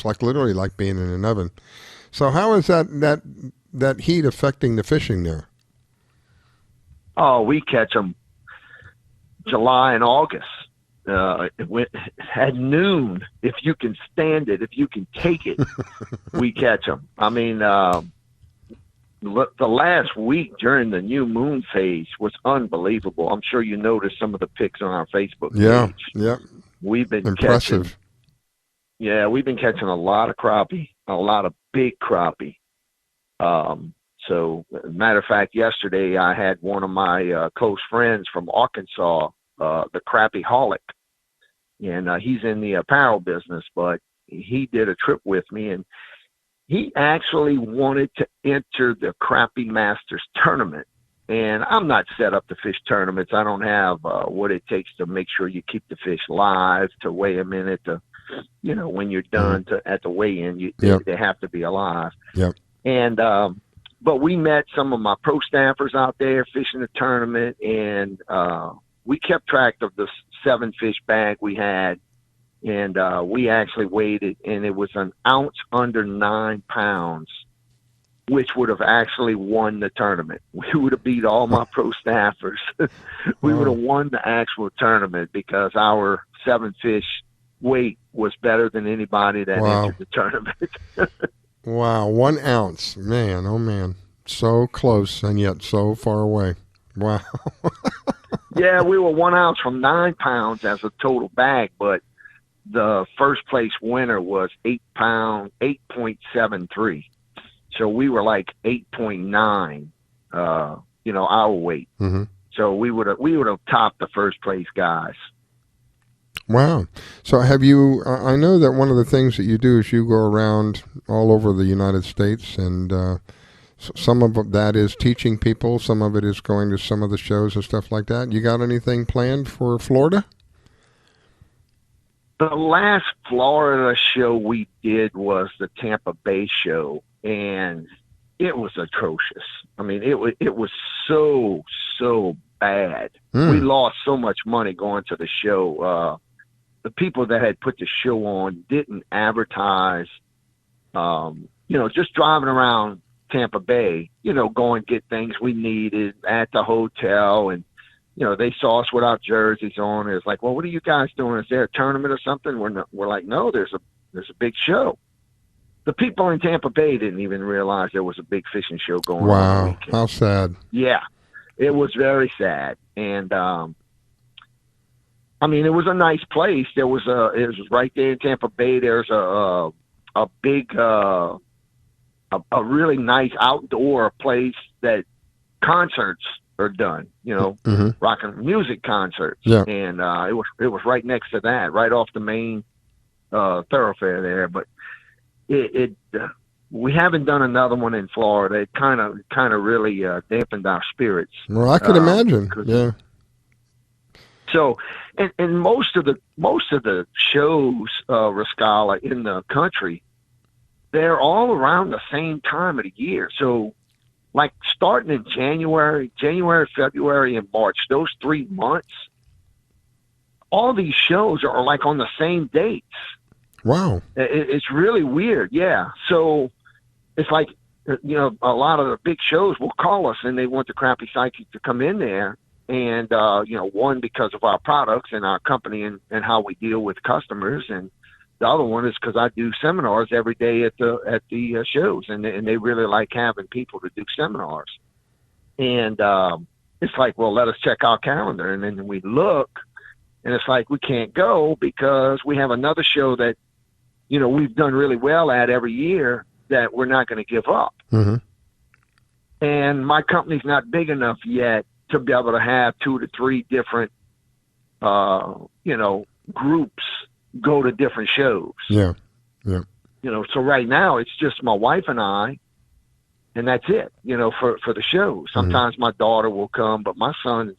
like literally like being in an oven. So how is that heat affecting the fishing there? Oh, we catch them July and August. At noon, if you can stand it, if you can take it, we catch them. I mean, the last week during the new moon phase was unbelievable. I'm sure you noticed some of the pics on our Facebook page. Yeah. We've been impressive. We've been catching a lot of crappie, a lot of big crappie. So, matter of fact, yesterday I had one of my close friends from Arkansas, the Crappie Holic, and he's in the apparel business, but he did a trip with me, and he actually wanted to enter the Crappie Masters tournament, And I'm not set up to fish tournaments. I don't have what it takes to make sure you keep the fish live, to weigh them in at the, when you're done at the weigh-in, they have to be alive. Yep. And but we met some of my pro staffers out there fishing the tournament, and we kept track of the 7-fish bag we had, and we actually weighed it, and it was an ounce under 9 pounds, which would have actually won the tournament. We would have beat all my pro staffers. We would have won the actual tournament because our 7-fish weight was better than anybody that entered the tournament. Wow, 1 ounce. Man, oh man. So close and yet so far away. Wow. Yeah, we were 1 ounce from 9 pounds as a total bag, but the first place winner was 8.73. So we were like 8.9, our weight. Mm-hmm. So we would have topped the first place guys. Wow. So have you, I know that one of the things that you do is you go around all over the United States, and some of that is teaching people, some of it is going to some of the shows and stuff like that. You got anything planned for Florida? The last Florida show we did was the Tampa Bay show, and it was atrocious. I mean, it was so bad. We lost so much money going to the show. The people that had put the show on didn't advertise, just driving around Tampa Bay, go and get things we needed at the hotel. And, they saw us with our jerseys on. It was like, well, what are you guys doing? Is there a tournament or something? We're like, no, there's a big show. The people in Tampa Bay didn't even realize there was a big fishing show going on. Wow, how sad. Yeah, it was very sad. And, it was a nice place. It was right there in Tampa Bay. There's a big, a really nice outdoor place that concerts are done, rock and music concerts. Yeah. And it was right next to that, right off the main thoroughfare there. But we haven't done another one in Florida. It kind of really dampened our spirits. Well, I could imagine. Yeah. So, and most of the shows, Rascala, in the country, they're all around the same time of the year. So, like starting in January, February, and March, those 3 months, all these shows are like on the same dates. Wow. It's really weird. Yeah. So it's like, a lot of the big shows will call us and they want the Crappie Psychic to come in there. And, one, because of our products and our company and how we deal with customers. And the other one is because I do seminars every day at the shows, and they really like having people to do seminars. And it's like, well, let us check our calendar. And then we look, and it's like we can't go because we have another show that, we've done really well at every year that we're not going to give up. Mm-hmm. And my company's not big enough yet to be able to have 2 to 3 different, groups go to different shows. Yeah. Yeah. So right now it's just my wife and I, and that's it, for the show. Sometimes my daughter will come, but my son's,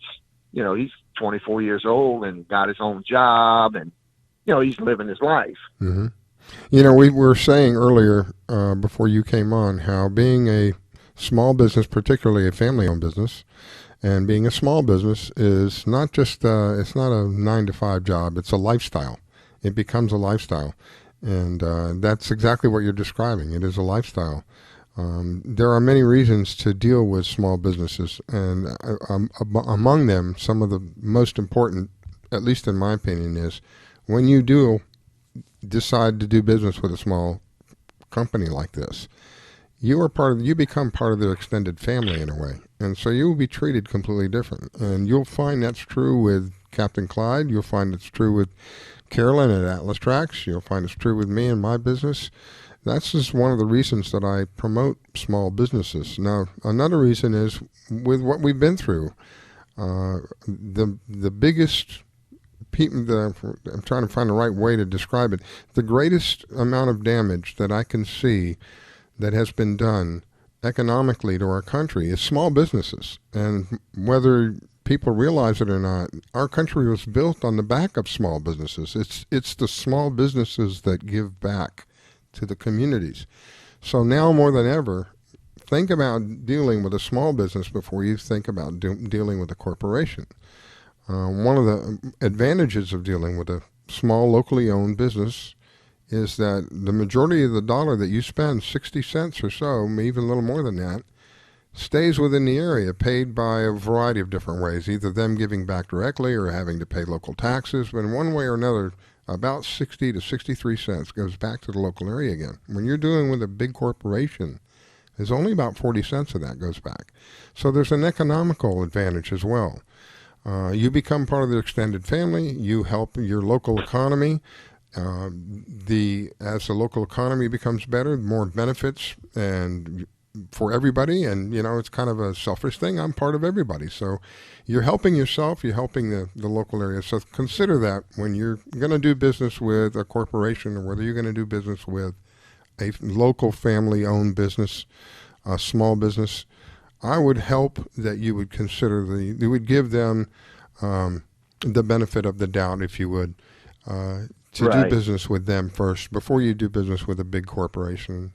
he's 24 years old and got his own job, and, he's living his life. Mm-hmm. We were saying earlier, before you came on, how being a small business, particularly a family-owned business, and being a small business is not just, it's not a 9-to-5 job, it's a lifestyle. It becomes a lifestyle. And that's exactly what you're describing. It is a lifestyle. There are many reasons to deal with small businesses, and among them, some of the most important, at least in my opinion, is when you do decide to do business with a small company like this, you become part of their extended family in a way, and so you will be treated completely different. And you'll find that's true with Captain Clyde. You'll find it's true with Carolyn at Atlas Trax. You'll find it's true with me and my business. That's just one of the reasons that I promote small businesses. Now, another reason is with what we've been through. The biggest people, I'm trying to find the right way to describe it, the greatest amount of damage that I can see that has been done economically to our country is small businesses. And whether people realize it or not, our country was built on the back of small businesses. It's the small businesses that give back to the communities. So now more than ever, think about dealing with a small business before you think about dealing with a corporation. One of the advantages of dealing with a small locally owned business is that the majority of the dollar that you spend, 60 cents or so, maybe even a little more than that, stays within the area, paid by a variety of different ways, either them giving back directly or having to pay local taxes. But in one way or another, about 60 to 63 cents goes back to the local area again. When you're dealing with a big corporation, there's only about 40 cents of that goes back. So there's an economical advantage as well. You become part of the extended family. You help your local economy. As the local economy becomes better, more benefits and for everybody. And, you know, it's kind of a selfish thing. I'm part of everybody. So you're helping yourself. You're helping the local area. So consider that when you're going to do business with a corporation or whether you're going to do business with a local family-owned business, a small business, I would hope that you would consider you would give them the benefit of the doubt, if you would, to do business with them first before you do business with a big corporation.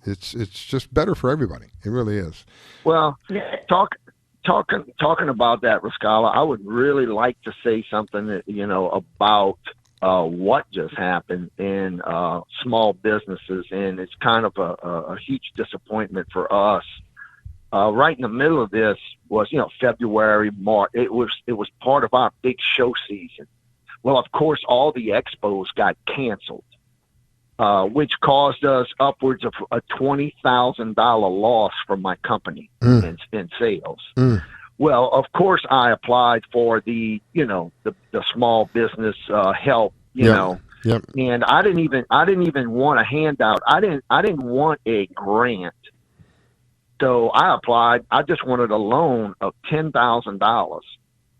It's just better for everybody. It really is. Well, talking about that, Rascala, I would really like to say something that, you know, about what just happened in small businesses, and it's kind of a huge disappointment for us. Right in the middle of this was, you know, February, March. It was part of our big show season. Well, of course, all the expos got canceled, which caused us upwards of a $20,000 loss for my company in sales. Well, of course, I applied for the small business help, you know, and I didn't even want a handout. I didn't want a grant. So I applied. I just wanted a loan of $10,000,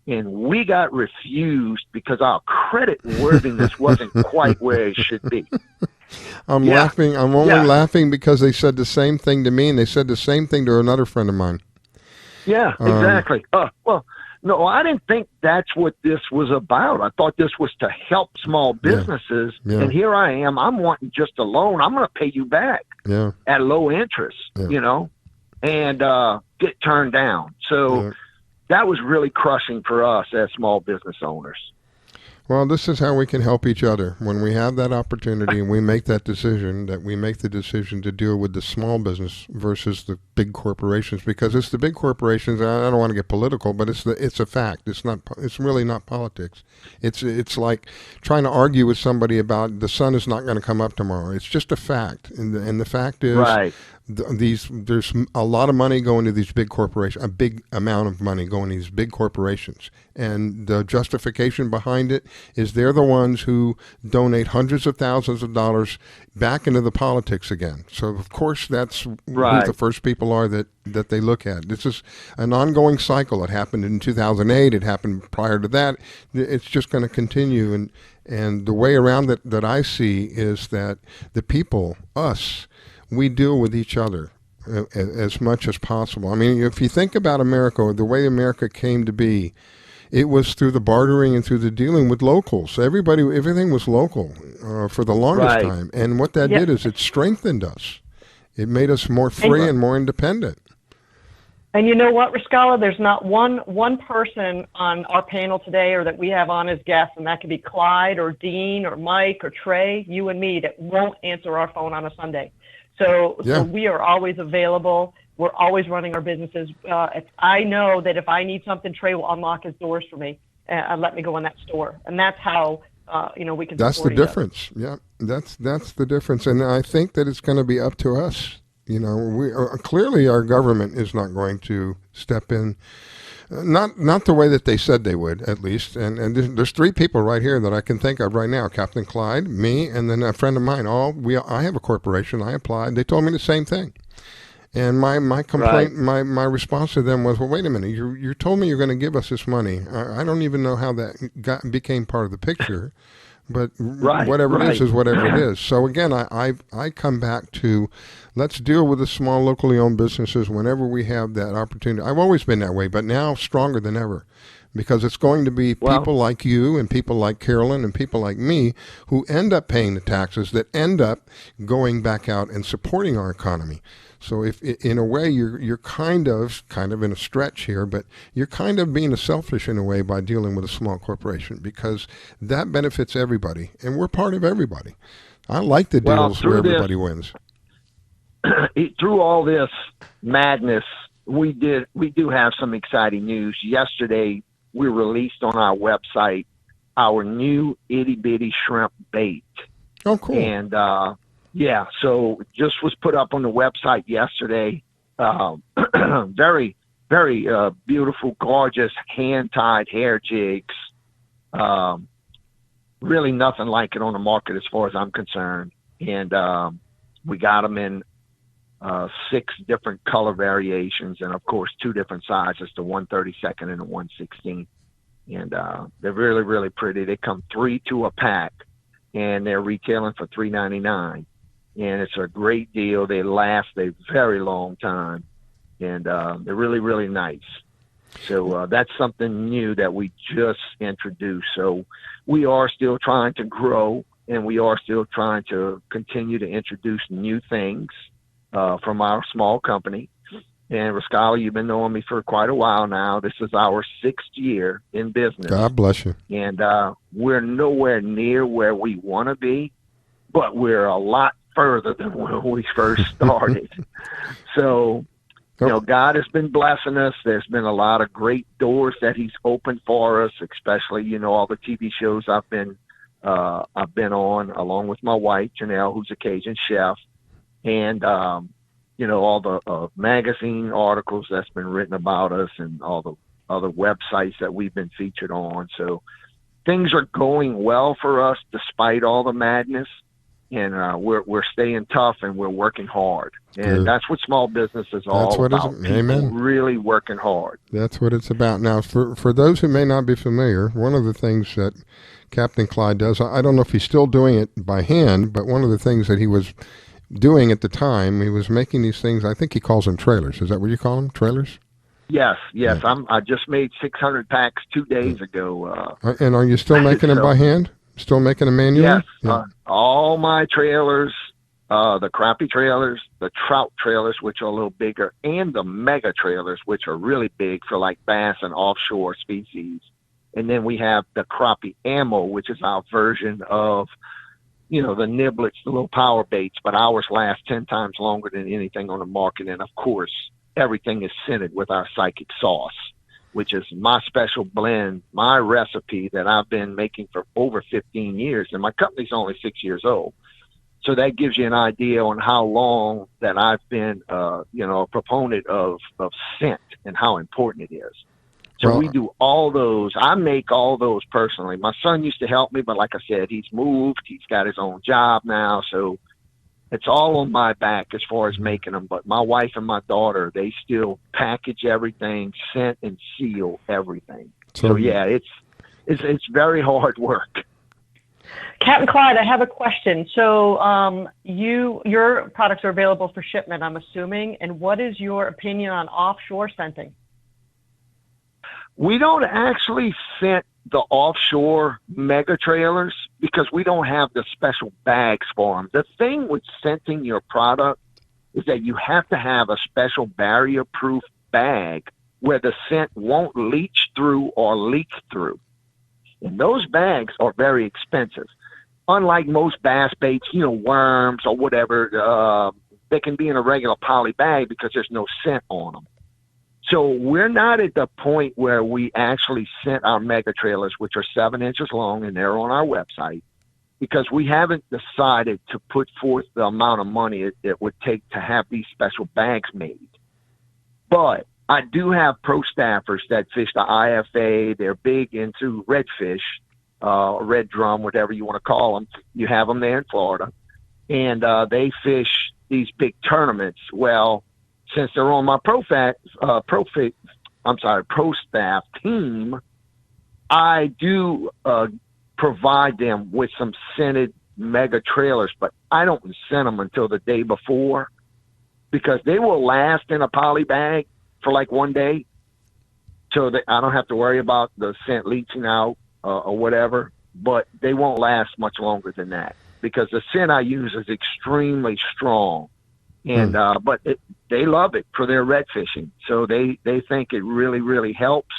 and we got refused because our credit worthiness wasn't quite where it should be. I'm laughing. I'm only laughing because they said the same thing to me, and they said the same thing to another friend of mine. Yeah, exactly. Well, no, I didn't think that's what this was about. I thought this was to help small businesses, and here I am. I'm wanting just a loan. I'm going to pay you back at low interest, you know, and get turned down. So that was really crushing for us as small business owners. Well, this is how we can help each other. When we have that opportunity and we make that decision, that we make the decision to deal with the small business versus the big corporations, because it's the big corporations. I don't want to get political, but it's a fact. It's really not politics. It's like trying to argue with somebody about the sun is not going to come up tomorrow. It's just a fact, and the fact is there's a lot of money going to these big corporations, a big amount of money going to these big corporations, and the justification behind it is they're the ones who donate hundreds of thousands of dollars back into the politics again. So of course that's who the first people are that they look at. This is an ongoing cycle. It happened in 2008. It happened prior to that. It's just going to continue. And the way around it that I see is that the people, us, we deal with each other as much as possible. I mean, if you think about America, the way America came to be, it was through the bartering and through the dealing with locals. Everything was local for the longest time. And what that did is it strengthened us. It made us more free and more independent. And you know what, Rascala? There's not one person on our panel today or that we have on as guests, and that could be Clyde or Dean or Mike or Trae, you and me, that won't answer our phone on a Sunday. So we are always available. We're always running our businesses. I know that if I need something, Trae will unlock his doors for me and let me go in that store. And that's how we can. That's the difference. Yeah, that's the difference. And I think that it's going to be up to us. You know, we clearly our government is not going to step in. Not the way that they said they would, at least. And there's three people right here that I can think of right now: Captain Clyde, me, and then a friend of mine. I have a corporation. I applied. They told me the same thing. And my complaint, my response to them was, well, wait a minute. You told me you're going to give us this money. I don't even know how that became part of the picture. But whatever it is whatever it is. So again, I come back to let's deal with the small locally owned businesses whenever we have that opportunity. I've always been that way, but now stronger than ever. Because it's going to be people like you and people like Carolyn and people like me who end up paying the taxes that end up going back out and supporting our economy. So if in a way you're kind of in a stretch here, but you're kind of being selfish in a way by dealing with a small corporation because that benefits everybody and we're part of everybody. I like the deals where everybody wins. Through all this madness, we do have some exciting news. Yesterday, we released on our website our new itty bitty shrimp bait. Oh, cool. And, so just was put up on the website yesterday. Very, very beautiful, gorgeous, hand-tied hair jigs. Really nothing like it on the market as far as I'm concerned. And we got them in 6 different color variations and, of course, 2 different sizes, the 1/32 and the 1/16. And they're really, really pretty. They come 3 to a pack, and they're retailing for $3.99. And it's a great deal. They last a very long time, and they're really, really nice. So that's something new that we just introduced. So we are still trying to grow, and we are still trying to continue to introduce new things from our small company. And Rascala, you've been knowing me for quite a while now. This is our 6th year in business. God bless you. And we're nowhere near where we want to be, but we're a lot further than when we first started. So, God has been blessing us. There's been a lot of great doors that he's opened for us, especially, all the TV shows I've been on, along with my wife, Janelle, who's a Cajun chef. And, all the magazine articles that's been written about us and all the other websites that we've been featured on. So things are going well for us despite all the madness. And we're staying tough and we're working hard. And that's what small business is all about. People really working hard. That's what it's about. Now, for those who may not be familiar, one of the things that Captain Clyde does, I don't know if he's still doing it by hand, but one of the things that he was doing at the time, he was making these things, I think he calls them trailers. Is that what you call them, trailers? Yes. Yeah. I just made 600 packs 2 days ago. And are you still making them by hand? Still making them manually? Yes. Yeah. All my trailers, the crappie trailers, the trout trailers, which are a little bigger, and the mega trailers, which are really big for like bass and offshore species. And then we have the crappie ammo, which is our version of the niblets, the little power baits, but ours last 10 times longer than anything on the market. And, of course, everything is scented with our psychic sauce, which is my special blend, my recipe that I've been making for over 15 years. And my company's only 6 years old. So that gives you an idea on how long that I've been, a proponent of scent and how important it is. So we do all those. I make all those personally. My son used to help me, but like I said, he's moved. He's got his own job now. So it's all on my back as far as making them. But my wife and my daughter, they still package everything, scent and seal everything. So yeah, it's very hard work. Captain Clyde, I have a question. So your products are available for shipment, I'm assuming. And what is your opinion on offshore scenting? We don't actually scent the offshore mega trailers because we don't have the special bags for them. The thing with scenting your product is that you have to have a special barrier-proof bag where the scent won't leach through or leak through. And those bags are very expensive. Unlike most bass baits, worms or whatever, they can be in a regular poly bag because there's no scent on them. So we're not at the point where we actually scent our mega trailers, which are 7 inches long, and they're on our website, because we haven't decided to put forth the amount of money it would take to have these special bags made. But I do have pro staffers that fish the IFA. They're big into redfish, red drum, whatever you want to call them. You have them there in Florida, and they fish these big tournaments. Well, since they're on my pro staff team, I do provide them with some scented mega trailers, but I don't scent them until the day before because they will last in a poly bag for like one day. So that I don't have to worry about the scent leaching out or whatever, but they won't last much longer than that because the scent I use is extremely strong. And but they love it for their red fishing, so they think it really, really helps.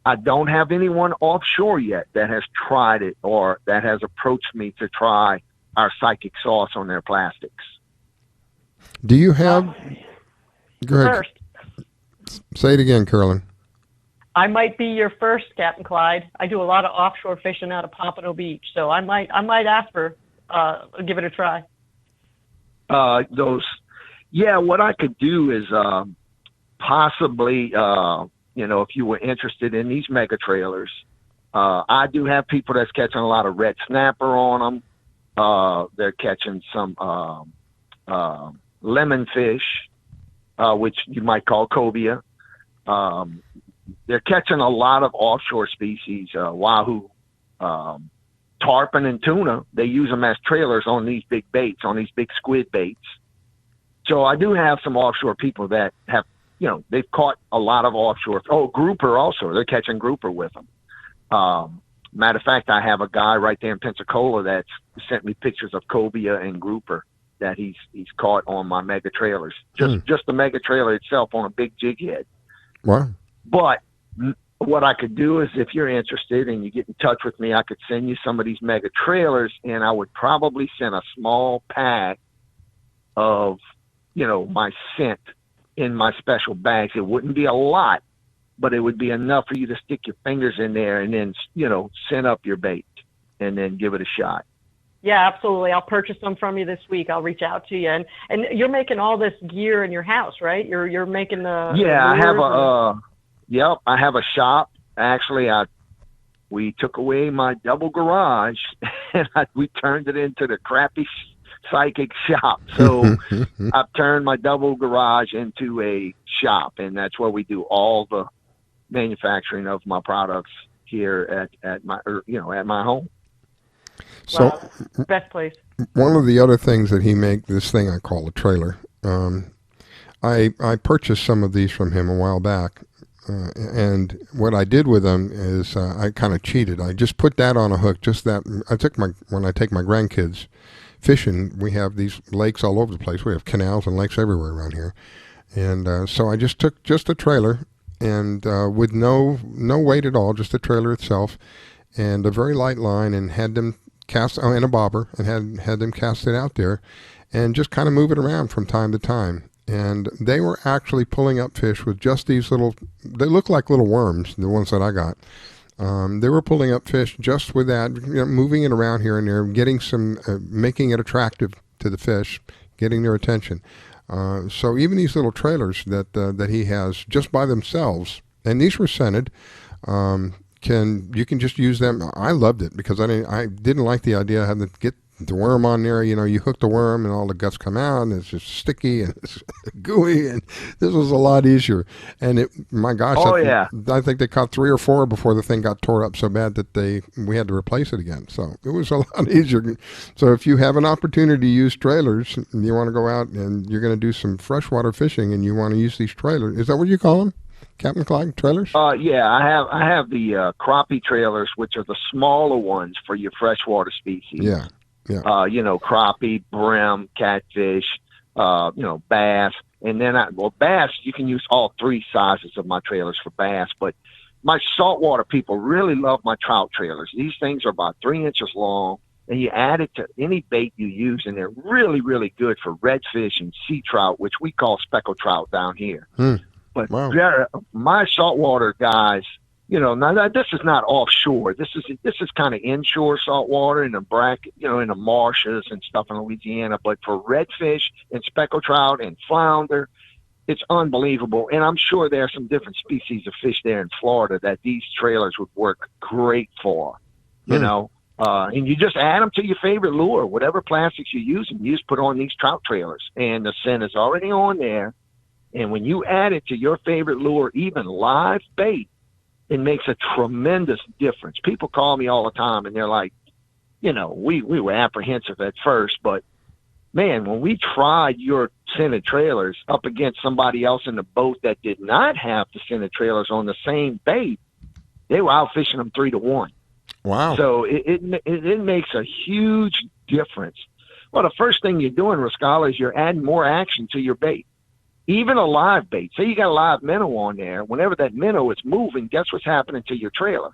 I don't have anyone offshore yet that has tried it or that has approached me to try our psychic sauce on their plastics. Do you have? Go ahead. First. Say it again, Carolyn. I might be your first, Captain Clyde. I do a lot of offshore fishing out of Pompano Beach, so I might ask for give it a try. What I could do is possibly, if you were interested in these mega trailers, I do have people that's catching a lot of red snapper on them. They're catching some lemon fish, which you might call cobia. They're catching a lot of offshore species, wahoo, tarpon and tuna. They use them as trailers on these big baits, on these big squid baits. So I do have some offshore people that have, they've caught a lot of offshore. Oh, grouper also. They're catching grouper with them. Matter of fact, I have a guy right there in Pensacola that's sent me pictures of cobia and grouper that he's caught on my mega trailers. Just the mega trailer itself on a big jig head. Wow. But what I could do is if you're interested and you get in touch with me, I could send you some of these mega trailers, and I would probably send a small pack of, my scent in my special bags. It wouldn't be a lot, but it would be enough for you to stick your fingers in there and then, scent up your bait and then give it a shot. Yeah, absolutely. I'll purchase them from you this week. I'll reach out to you. And you're making all this gear in your house, right? You're making the... Yeah, I have I have a shop. Actually, we took away my double garage and we turned it into the Crappie psychic shop. So I've turned my double garage into a shop, and that's where we do all the manufacturing of my products here at my home. So wow, best place. One of the other things that he make, this thing I call a trailer. I purchased some of these from him a while back. And what I did with them is I kind of cheated. I just put that on a hook, just that. When I take my grandkids fishing, we have these lakes all over the place. We have canals and lakes everywhere around here. And so I just took just a trailer and with no weight at all, just the trailer itself and a very light line, and had them cast and a bobber, and had them cast it out there and just kind of move it around from time to time. And they were actually pulling up fish with just these they look like little worms, the ones that I got. They were pulling up fish just with that, moving it around here and there, getting making it attractive to the fish, getting their attention. So even these little trailers that he has just by themselves, and these were scented, you can just use them. I loved it because I didn't like the idea of having to get the worm on there. You hook the worm and all the guts come out and it's just sticky and it's gooey, and this was a lot easier. And my gosh, I think they caught 3 or 4 before the thing got tore up so bad that we had to replace it again. So it was a lot easier. So if you have an opportunity to use trailers and you want to go out and you're going to do some freshwater fishing and you want to use these trailers, is that what you call them? Captain Clyde trailers? Yeah, I have the crappie trailers, which are the smaller ones for your freshwater species. Yeah. Crappie, brim, catfish, bass. And then bass, you can use all 3 sizes of my trailers for bass, but my saltwater people really love my trout trailers. These things are about 3 inches long, and you add it to any bait you use, and they're really, really good for redfish and sea trout, which we call speckled trout down here. But my saltwater guys, now this is not offshore. This is kind of inshore saltwater in the bracket, in the marshes and stuff in Louisiana. But for redfish and speckled trout and flounder, it's unbelievable. And I'm sure there are some different species of fish there in Florida that these trailers would work great for, and you just add them to your favorite lure, whatever plastics you're using, you just put on these trout trailers, and the scent is already on there. And when you add it to your favorite lure, even live bait, it makes a tremendous difference. People call me all the time, and they're like, you know, we were apprehensive at first, but man, when we tried your scented trailers up against somebody else in the boat that did not have the scented trailers on the same bait, they were out fishing them 3-1. Wow. So it makes a huge difference. Well, the first thing you're doing, Rascala, is you're adding more action to your bait. Even a live bait. Say you got a live minnow on there. Whenever that minnow is moving, guess what's happening to your trailer?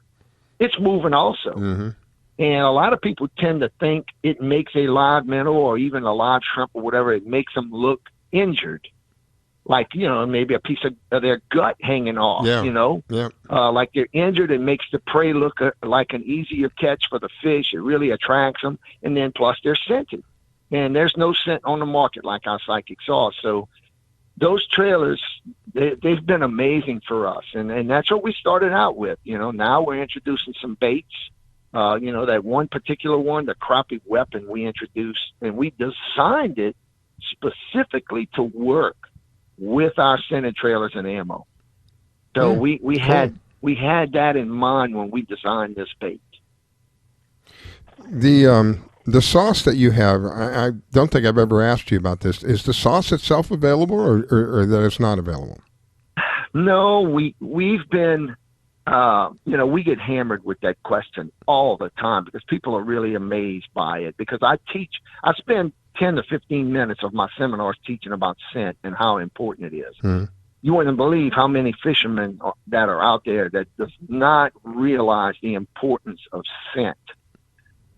It's moving also. Mm-hmm. And a lot of people tend to think it makes a live minnow or even a live shrimp or whatever, it makes them look injured. Like, you know, maybe a piece of their gut hanging off, you know? Yeah. Like they're injured. It makes the prey look like an easier catch for the fish. It really attracts them. And then plus they're scented. And there's no scent on the market like our Psychic Sauce. So those trailers, they've been amazing for us. And that's what we started out with. You know, now we're introducing some baits. You know, that one particular one, the Crappie weapon we introduced, and we designed it specifically to work with our scented trailers and ammo. So we had that in mind when we designed this bait. The sauce that you have, I don't think I've ever asked you about this. Is the sauce itself available, or that it's not available? No, we've been, you know, we get hammered with that question all the time because people are really amazed by it. Because I spend 10 to 15 minutes of my seminars teaching about scent and how important it is. Mm. You wouldn't believe how many fishermen that are out there that does not realize the importance of scent.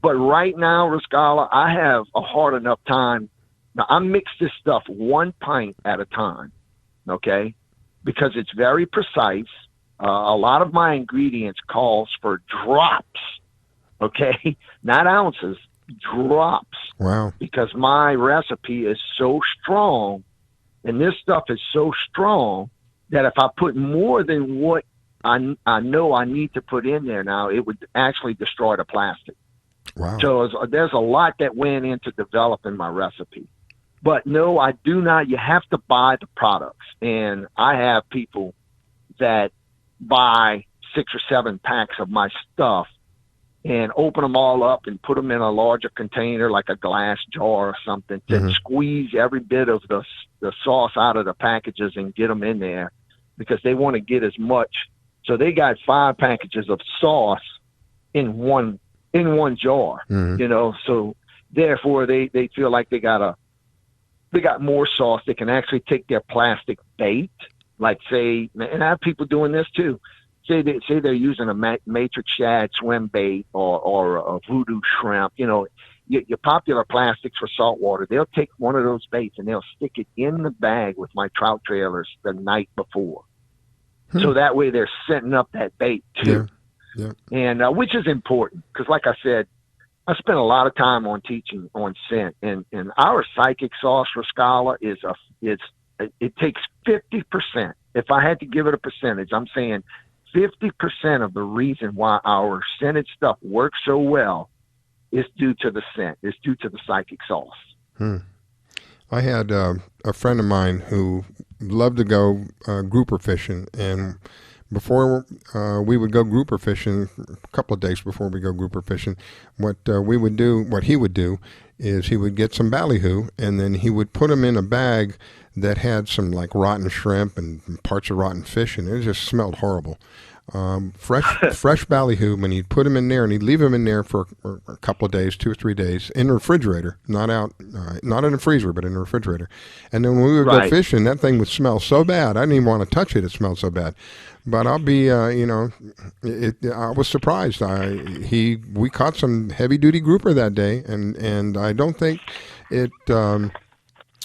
But right now, Rascala, I have a hard enough time. Now, I mix this stuff 1 pint at a time, okay, because it's very precise. A lot of my ingredients calls for drops, okay, not ounces, drops. Wow. Because my recipe is so strong, and this stuff is so strong that if I put more than what I know I need to put in there now, it would actually destroy the plastic. Wow. So there's a lot that went into developing my recipe. But no, I do not. You have to buy the products. And I have people that buy 6 or 7 packs of my stuff and open them all up and put them in a larger container, like a glass jar or something, to squeeze every bit of the sauce out of the packages and get them in there because they want to get as much. So they got 5 packages of sauce in one jar, you know, so therefore they feel like they got more sauce. They can actually take their plastic bait, like say, and I have people doing this too. Say they're using a matrix shad swim bait or a voodoo shrimp, you know, your popular plastics for saltwater. They'll take one of those baits and they'll stick it in the bag with my trout trailers the night before. So that way they're setting up that bait too. Yeah. Yeah. And which is important because, like I said, I spent a lot of time on teaching on scent, and our Psychic Sauce Rascala it takes 50%. If I had to give it a percentage, I'm saying 50% of the reason why our scented stuff works so well is due to the scent. It's due to the Psychic Sauce. I had a friend of mine who loved to go grouper fishing, and before we would go grouper fishing, a couple of days before we go grouper fishing, what he would do is he would get some ballyhoo, and then he would put them in a bag that had some like rotten shrimp and parts of rotten fish, and it just smelled horrible. Fresh ballyhoo, when he'd put them in there, and he'd leave them in there for a couple of days, 2 or 3 days, in the refrigerator, not in the freezer, but in the refrigerator. And then when we would go fishing, that thing would smell so bad. I didn't even want to touch it. It smelled so bad. But I'll be, I was surprised. We caught some heavy duty grouper that day, and I don't think it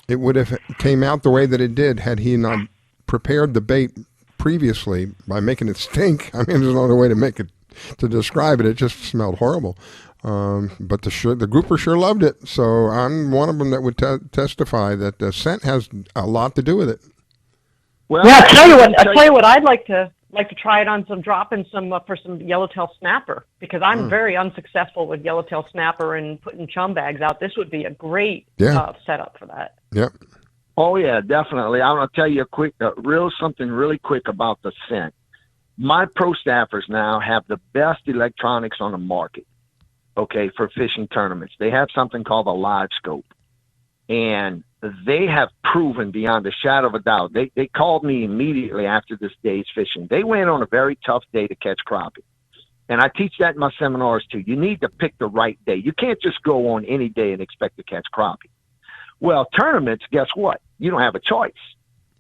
would have came out the way that it did had he not prepared the bait previously by making it stink. I mean, there's no other way to describe it. It just smelled horrible. But the grouper sure loved it. So I'm one of them that would testify that the scent has a lot to do with it. Well, yeah, I'll tell you what. I'd like to try it on for some yellowtail snapper, because I'm very unsuccessful with yellowtail snapper and putting chum bags out. This would be a great setup for that. Yep. Oh yeah, definitely. I'm gonna tell you something really quick about the scent. my pro staffers now have the best electronics on the market, okay, for fishing tournaments. They have something called a live scope. And they have proven beyond a shadow of a doubt. They called me immediately after this day's fishing. They went on a very tough day to catch crappie. And I teach that in my seminars too. You need to pick the right day. You can't just go on any day and expect to catch crappie. Well, tournaments, guess what? You don't have a choice.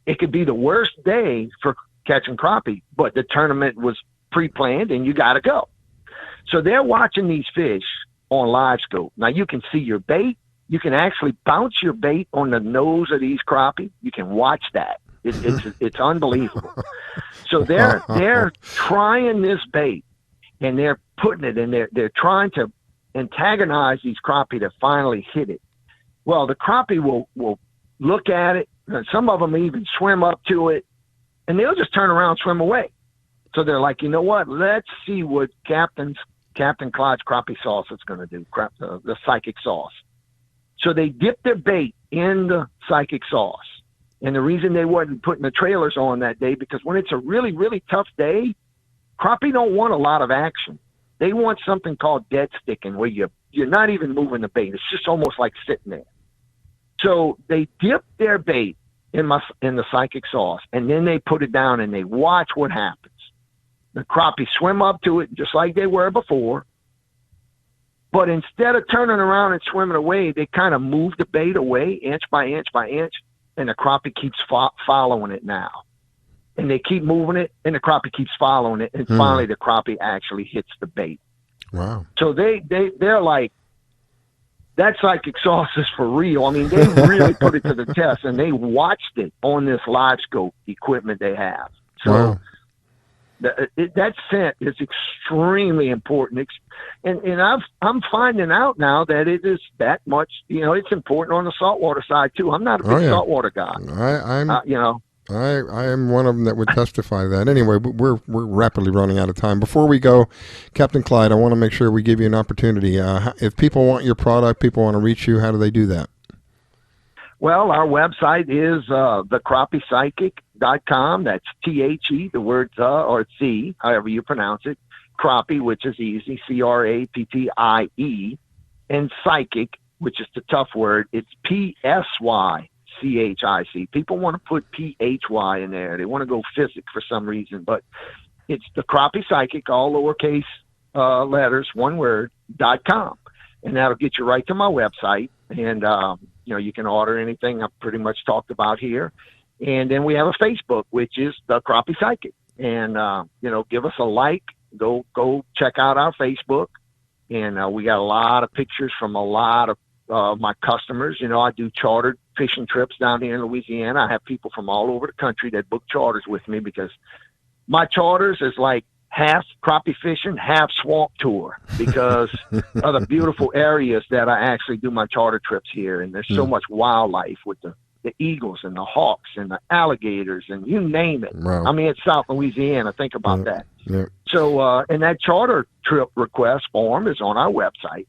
It could be the worst day for catching crappie, but the tournament was pre-planned and you got to go. So they're watching these fish on live scope. Now you can see your bait. You can actually bounce your bait on the nose of these crappie. You can watch that. It's unbelievable. So they're trying this bait, and they're putting it in there. They're trying to antagonize these crappie to finally hit it. Well, the crappie will look at it, and some of them even swim up to it, and they'll just turn around and swim away. So they're like, you know what? Let's see what Captain Clyde's crappie sauce is going to do, the psychic sauce. So they dipped their bait in the psychic sauce. And the reason they wasn't putting the trailers on that day, because when it's a really, really tough day, crappie don't want a lot of action. They want something called dead sticking, where you're not even moving the bait. It's just almost like sitting there. So they dip their bait in the psychic sauce, and then they put it down and they watch what happens. The crappie swim up to it just like they were before. But instead of turning around and swimming away, they kind of move the bait away inch by inch by inch, and the crappie keeps following it now. And they keep moving it, and the crappie keeps following it, and finally the crappie actually hits the bait. Wow. So they're like, that psychic sauce is for real. I mean, they really put it to the test, and they watched it on this live scope equipment they have. So wow. That scent is extremely important, and I'm finding out now that it is that much. It's important on the saltwater side too. I'm not a big saltwater guy. I am one of them that would testify to that. Anyway, we're rapidly running out of time. Before we go, Captain Clyde, I want to make sure we give you an opportunity. If people want your product, people want to reach you, how do they do that? Well, our website is thecrappiepsychic.com. That's THE, the word or C, however you pronounce it. Crappie, which is easy, CRAPPIE, and psychic, which is the tough word. It's PSYCHIC. People want to put PHY in there. They want to go physic for some reason, but it's the Crappie Psychic, all lowercase letters, one word, .com. And that'll get you right to my website. And, you can order anything I've pretty much talked about here. And then we have a Facebook, which is the Crappie Psychic. And, give us a like. Go check out our Facebook. And we got a lot of pictures from a lot of my customers. I do chartered fishing trips down here in Louisiana. I have people from all over the country that book charters with me, because my charters is like half crappie fishing, half swamp tour, because of the beautiful areas that I actually do my charter trips here. And there's so much wildlife with the eagles and the hawks and the alligators and you name it. Wow. I mean, it's South Louisiana. Think about that. Yeah. So, and that charter trip request form is on our website.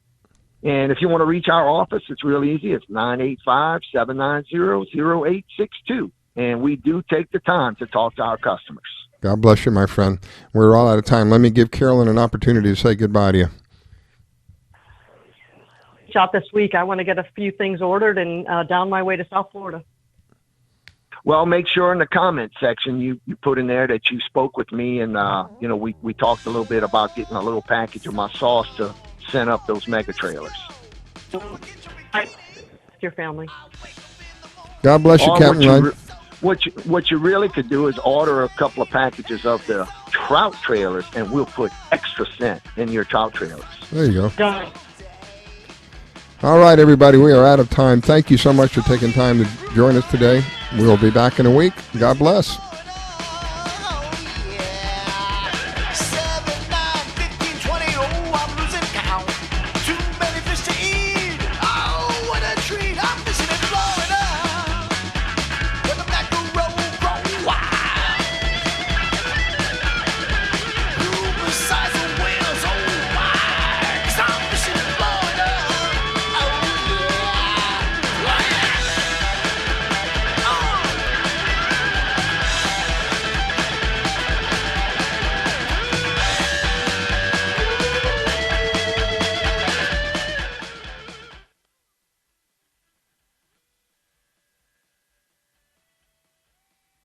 And if you want to reach our office, it's real easy. It's 985-790-0862. And we do take the time to talk to our customers. God bless you, my friend. We're all out of time. Let me give Carolyn an opportunity to say goodbye to you. Shop this week. I want to get a few things ordered and down my way to South Florida. Well, make sure in the comment section you put in there that you spoke with me, and we talked a little bit about getting a little package of my sauce to send up those mega trailers. Your family. God bless you, Captain. What you really could do is order a couple of packages of the trout trailers, and we'll put extra scent in your trout trailers. There you go. Done. All right, everybody, we are out of time. Thank you so much for taking time to join us today. We'll be back in a week. God bless.